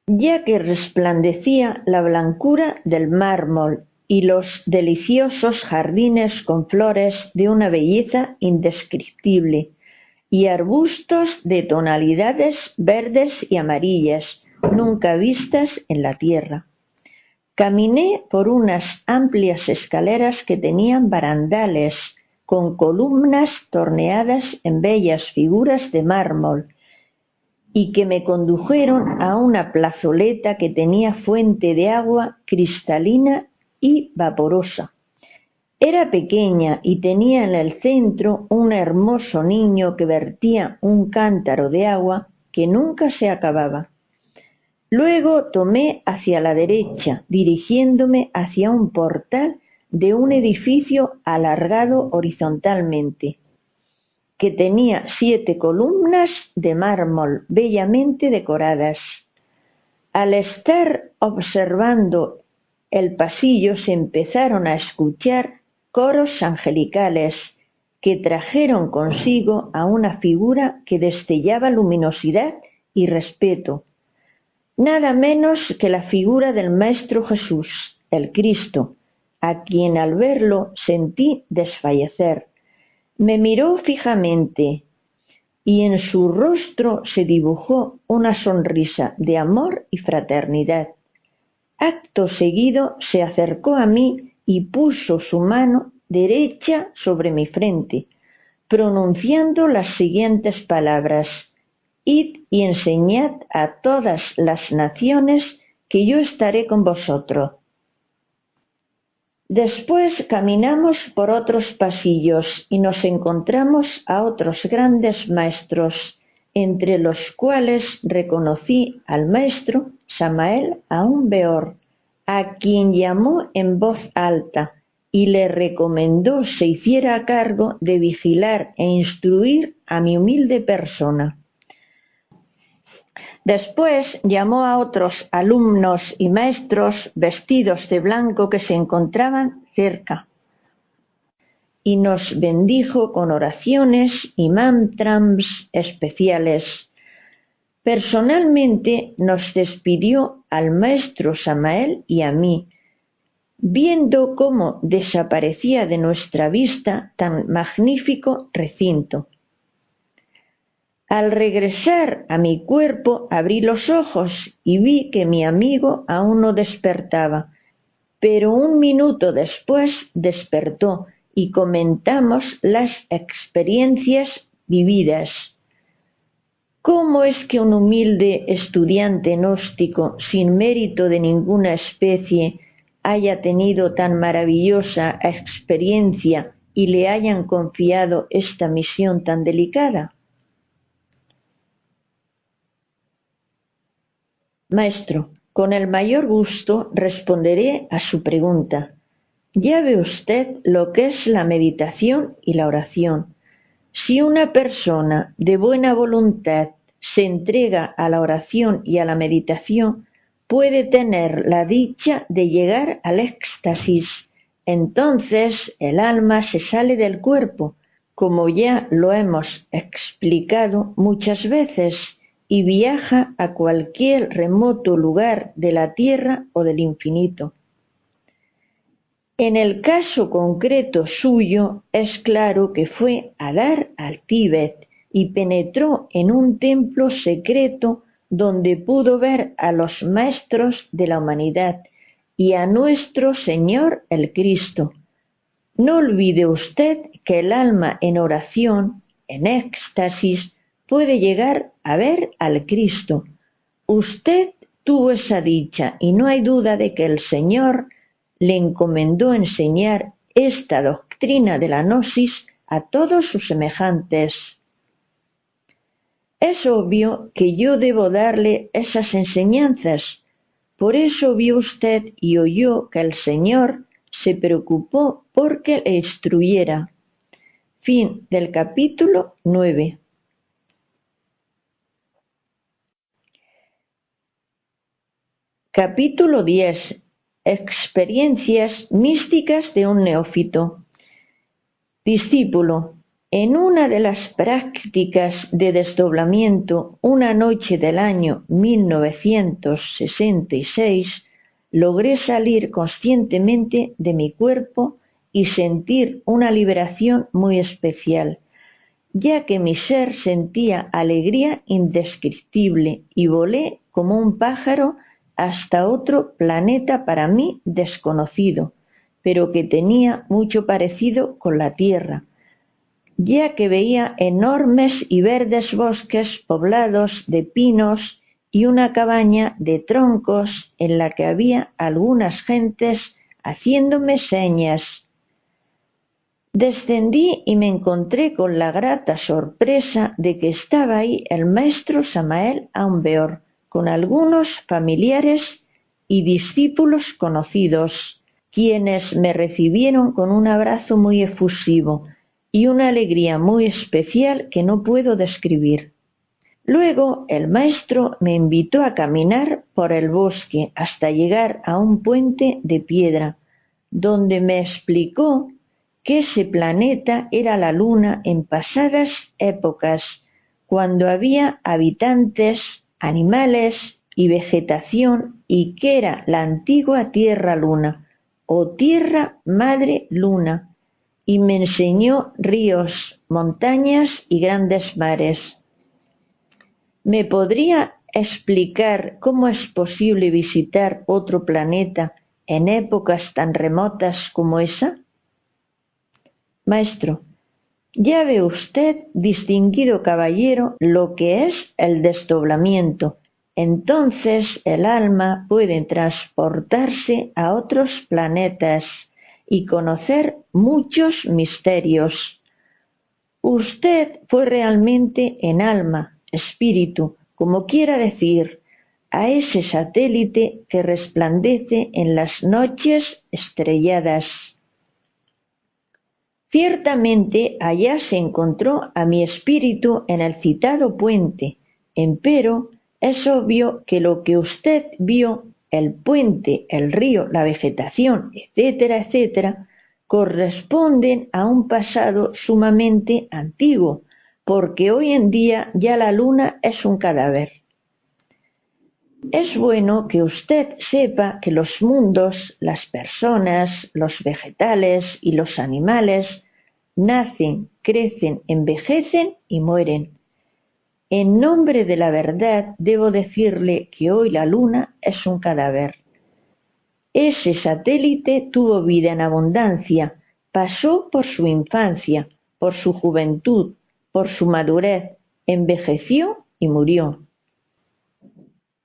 ya que resplandecía la blancura del mármol y los deliciosos jardines con flores de una belleza indescriptible y arbustos de tonalidades verdes y amarillas nunca vistas en la tierra. Caminé por unas amplias escaleras que tenían barandales con columnas torneadas en bellas figuras de mármol y que me condujeron a una plazoleta que tenía fuente de agua cristalina y vaporosa. Era pequeña y tenía en el centro un hermoso niño que vertía un cántaro de agua que nunca se acababa. Luego tomé hacia la derecha, dirigiéndome hacia un portal de un edificio alargado horizontalmente, que tenía 7 columnas de mármol bellamente decoradas. Al estar observando el pasillo se empezaron a escuchar coros angelicales que trajeron consigo a una figura que destellaba luminosidad y respeto, nada menos que la figura del Maestro Jesús, el Cristo, a quien al verlo sentí desfallecer. Me miró fijamente y en su rostro se dibujó una sonrisa de amor y fraternidad. Acto seguido se acercó a mí y puso su mano derecha sobre mi frente, pronunciando las siguientes palabras: «Id y enseñad a todas las naciones que yo estaré con vosotros». Después caminamos por otros pasillos y nos encontramos a otros grandes maestros, entre los cuales reconocí al maestro Samael Aun Weor, a quien llamó en voz alta y le recomendó se hiciera cargo de vigilar e instruir a mi humilde persona. Después llamó a otros alumnos y maestros vestidos de blanco que se encontraban cerca y nos bendijo con oraciones y mantras especiales. Personalmente nos despidió al maestro Samael y a mí, viendo cómo desaparecía de nuestra vista tan magnífico recinto. Al regresar a mi cuerpo abrí los ojos y vi que mi amigo aún no despertaba, pero un minuto después despertó y comentamos las experiencias vividas. ¿Cómo es que un humilde estudiante gnóstico, sin mérito de ninguna especie, haya tenido tan maravillosa experiencia y le hayan confiado esta misión tan delicada? Maestro, con el mayor gusto responderé a su pregunta. Ya ve usted lo que es la meditación y la oración. Si una persona de buena voluntad se entrega a la oración y a la meditación, puede tener la dicha de llegar al éxtasis. Entonces el alma se sale del cuerpo, como ya lo hemos explicado muchas veces, y viaja a cualquier remoto lugar de la tierra o del infinito. En el caso concreto suyo es claro que fue a dar al Tíbet y penetró en un templo secreto donde pudo ver a los maestros de la humanidad y a nuestro Señor el Cristo. No olvide usted que el alma en oración, en éxtasis, puede llegar a ver al Cristo. Usted tuvo esa dicha y no hay duda de que el Señor le encomendó enseñar esta doctrina de la gnosis a todos sus semejantes. Es obvio que yo debo darle esas enseñanzas. Por eso vio usted y oyó que el Señor se preocupó porque le instruyera. Fin del capítulo 9. Capítulo 10. Experiencias místicas de un neófito. Discípulo. En una de las prácticas de desdoblamiento, una noche del año 1966, logré salir conscientemente de mi cuerpo y sentir una liberación muy especial, ya que mi ser sentía alegría indescriptible y volé como un pájaro hasta otro planeta para mí desconocido, pero que tenía mucho parecido con la Tierra, ya que veía enormes y verdes bosques poblados de pinos y una cabaña de troncos en la que había algunas gentes haciéndome señas. Descendí y me encontré con la grata sorpresa de que estaba ahí el maestro Samael Aun Weor, con algunos familiares y discípulos conocidos, quienes me recibieron con un abrazo muy efusivo y una alegría muy especial que no puedo describir. Luego el maestro me invitó a caminar por el bosque hasta llegar a un puente de piedra, donde me explicó que ese planeta era la Luna en pasadas épocas, cuando había habitantes, animales y vegetación, y que era la antigua Tierra Luna o Tierra Madre Luna, y me enseñó ríos, montañas y grandes mares. ¿Me podría explicar cómo es posible visitar otro planeta en épocas tan remotas como esa? Maestro, ya ve usted, distinguido caballero, lo que es el desdoblamiento. Entonces el alma puede transportarse a otros planetas y conocer muchos misterios. Usted fue realmente en alma, espíritu, como quiera decir, a ese satélite que resplandece en las noches estrelladas. Ciertamente allá se encontró a mi espíritu en el citado puente, empero es obvio que lo que usted vio, el puente, el río, la vegetación, etcétera, etcétera, corresponden a un pasado sumamente antiguo, porque hoy en día ya la Luna es un cadáver. Es bueno que usted sepa que los mundos, las personas, los vegetales y los animales nacen, crecen, envejecen y mueren. En nombre de la verdad debo decirle que hoy la Luna es un cadáver. Ese satélite tuvo vida en abundancia, pasó por su infancia, por su juventud, por su madurez, envejeció y murió.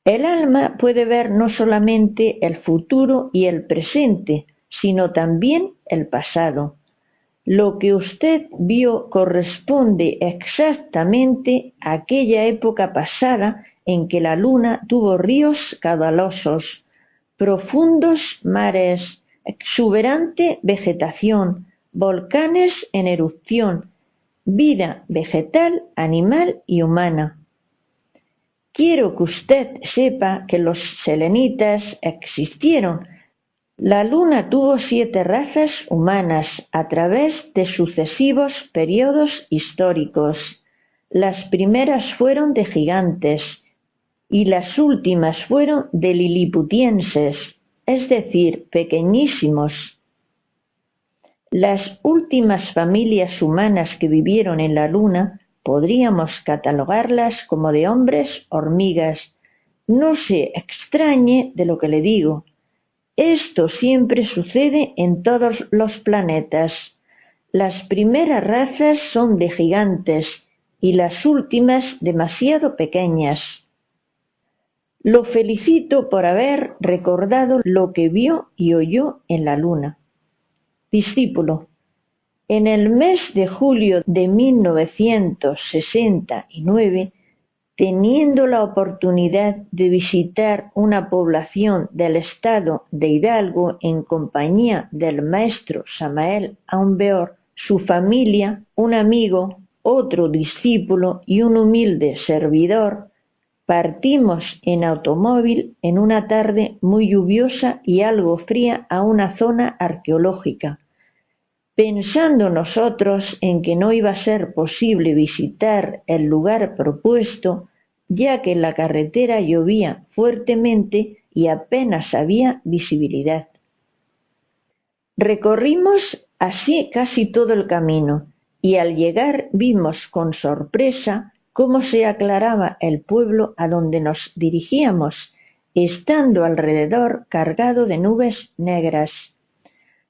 El alma puede ver no solamente el futuro y el presente, sino también el pasado. Lo que usted vio corresponde exactamente a aquella época pasada en que la Luna tuvo ríos caudalosos, profundos mares, exuberante vegetación, volcanes en erupción, vida vegetal, animal y humana. Quiero que usted sepa que los selenitas existieron. La Luna tuvo 7 razas humanas a través de sucesivos periodos históricos. Las primeras fueron de gigantes y las últimas fueron de liliputienses, es decir, pequeñísimos. Las últimas familias humanas que vivieron en la Luna podríamos catalogarlas como de hombres hormigas. No se extrañe de lo que le digo. Esto siempre sucede en todos los planetas. Las primeras razas son de gigantes y las últimas demasiado pequeñas. Lo felicito por haber recordado lo que vio y oyó en la luna. Discípulo: en el mes de julio de 1969, teniendo la oportunidad de visitar una población del estado de Hidalgo en compañía del maestro Samael Aumbeor, su familia, un amigo, otro discípulo y un humilde servidor, partimos en automóvil en una tarde muy lluviosa y algo fría a una zona arqueológica, pensando nosotros en que no iba a ser posible visitar el lugar propuesto, ya que en la carretera llovía fuertemente y apenas había visibilidad. Recorrimos así casi todo el camino, y al llegar vimos con sorpresa cómo se aclaraba el pueblo a donde nos dirigíamos, estando alrededor cargado de nubes negras.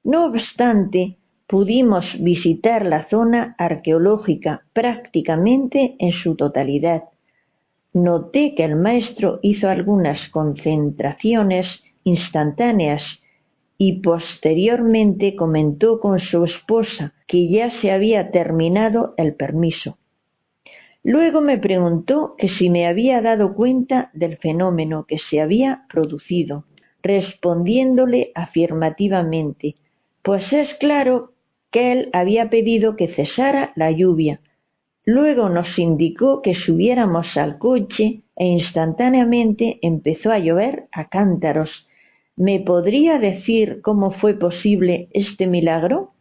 No obstante, pudimos visitar la zona arqueológica prácticamente en su totalidad. Noté que el maestro hizo algunas concentraciones instantáneas y posteriormente comentó con su esposa que ya se había terminado el permiso. Luego me preguntó que si me había dado cuenta del fenómeno que se había producido, respondiéndole afirmativamente, pues es claro que él había pedido que cesara la lluvia. Luego nos indicó que subiéramos al coche e instantáneamente empezó a llover a cántaros. ¿Me podría decir cómo fue posible este milagro?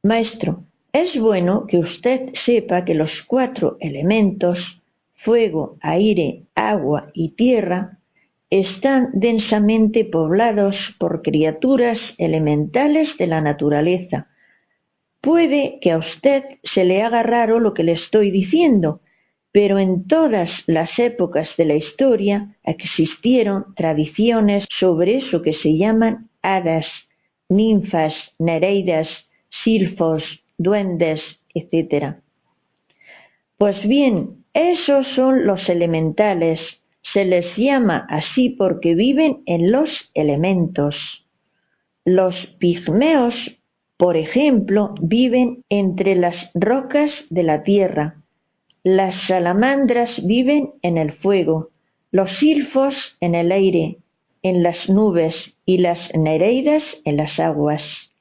Maestro, es bueno que usted sepa que los 4 elementos, fuego, aire, agua y tierra, están densamente poblados por criaturas elementales de la naturaleza. Puede que a usted se le haga raro lo que le estoy diciendo, pero en todas las épocas de la historia existieron tradiciones sobre eso que se llaman hadas, ninfas, nereidas, silfos, duendes, etc. Pues bien, esos son los elementales. Se les llama así porque viven en los elementos. Los pigmeos, por ejemplo, viven entre las rocas de la tierra. Las salamandras viven en el fuego, los silfos en el aire, en las nubes y las nereidas en las aguas.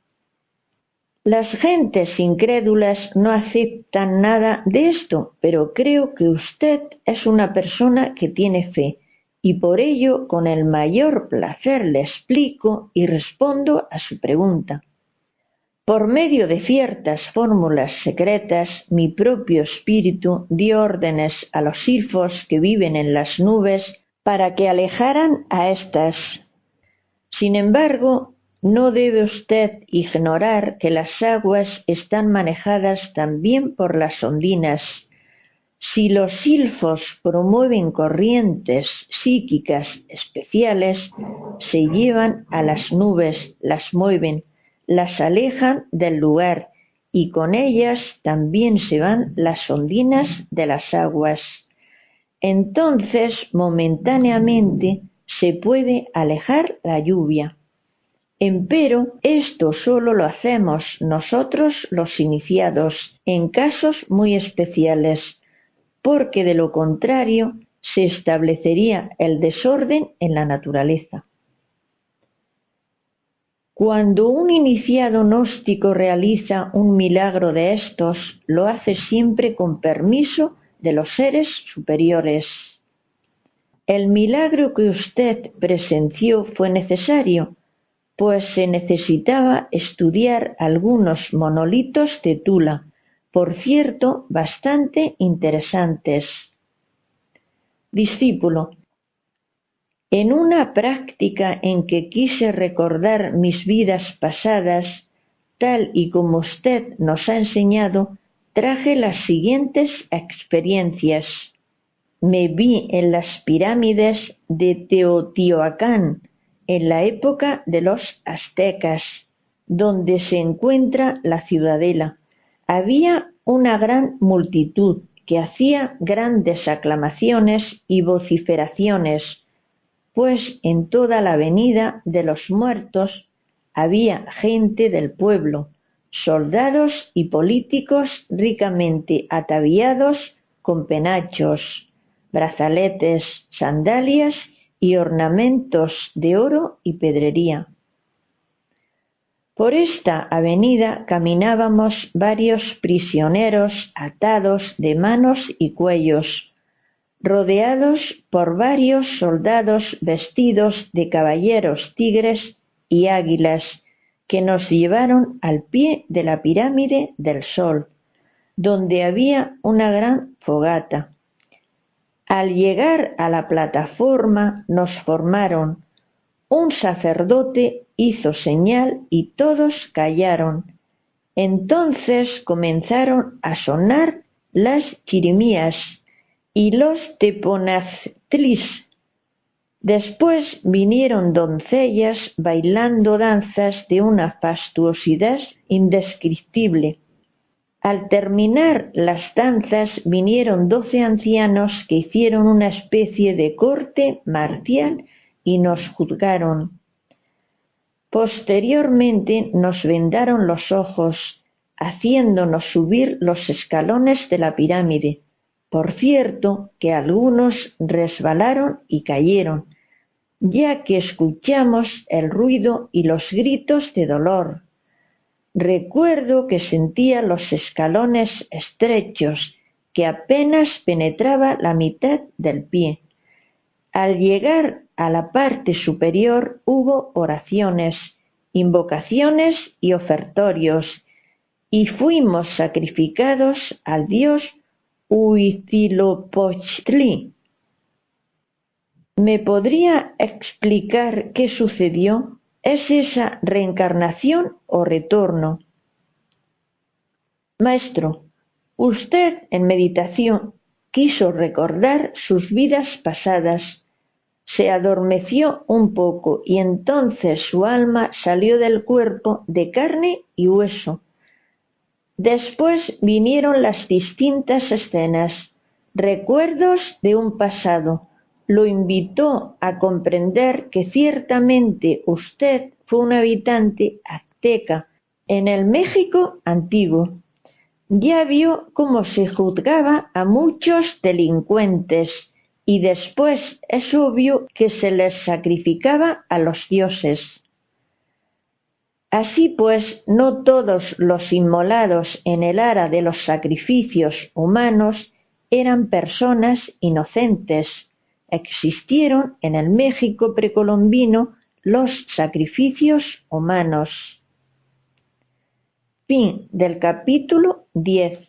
Las gentes incrédulas no aceptan nada de esto, pero creo que usted es una persona que tiene fe, y por ello con el mayor placer le explico y respondo a su pregunta. Por medio de ciertas fórmulas secretas, mi propio espíritu dio órdenes a los silfos que viven en las nubes para que alejaran a éstas. Sin embargo, no debe usted ignorar que las aguas están manejadas también por las ondinas. Si los silfos promueven corrientes psíquicas especiales, se llevan a las nubes, las mueven, las alejan del lugar y con ellas también se van las ondinas de las aguas. Entonces, momentáneamente, se puede alejar la lluvia. Empero, esto solo lo hacemos nosotros los iniciados, en casos muy especiales, porque de lo contrario se establecería el desorden en la naturaleza. Cuando un iniciado gnóstico realiza un milagro de estos, lo hace siempre con permiso de los seres superiores. El milagro que usted presenció fue necesario, pues se necesitaba estudiar algunos monolitos de Tula, por cierto, bastante interesantes. Discípulo: en una práctica en que quise recordar mis vidas pasadas, tal y como usted nos ha enseñado, traje las siguientes experiencias. Me vi en las pirámides de Teotihuacán, en la época de los aztecas, donde se encuentra la ciudadela. Había una gran multitud que hacía grandes aclamaciones y vociferaciones, pues en toda la avenida de los Muertos había gente del pueblo, soldados y políticos ricamente ataviados con penachos, brazaletes, sandalias y ornamentos de oro y pedrería. Por esta avenida caminábamos varios prisioneros atados de manos y cuellos, rodeados por varios soldados vestidos de caballeros tigres y águilas, que nos llevaron al pie de la pirámide del Sol, donde había una gran fogata. Al llegar a la plataforma nos formaron. Un sacerdote hizo señal y todos callaron. Entonces comenzaron a sonar las chirimías y los teponaztlis. Después vinieron doncellas bailando danzas de una fastuosidad indescriptible. Al terminar las danzas vinieron 12 ancianos que hicieron una especie de corte marcial y nos juzgaron. Posteriormente nos vendaron los ojos, haciéndonos subir los escalones de la pirámide. Por cierto que algunos resbalaron y cayeron, ya que escuchamos el ruido y los gritos de dolor. Recuerdo que sentía los escalones estrechos, que apenas penetraba la mitad del pie. Al llegar a la parte superior hubo oraciones, invocaciones y ofertorios, y fuimos sacrificados al dios Huitzilopochtli. ¿Me podría explicar qué sucedió? ¿Es esa reencarnación o retorno? Maestro, usted en meditación quiso recordar sus vidas pasadas, se adormeció un poco y entonces su alma salió del cuerpo de carne y hueso. Después vinieron las distintas escenas, recuerdos de un pasado. Lo invitó a comprender que ciertamente usted fue un habitante azteca en el México antiguo. Ya vio cómo se juzgaba a muchos delincuentes y después es obvio que se les sacrificaba a los dioses. Así pues, no todos los inmolados en el ara de los sacrificios humanos eran personas inocentes. Existieron en el México precolombino los sacrificios humanos. Fin del capítulo 10.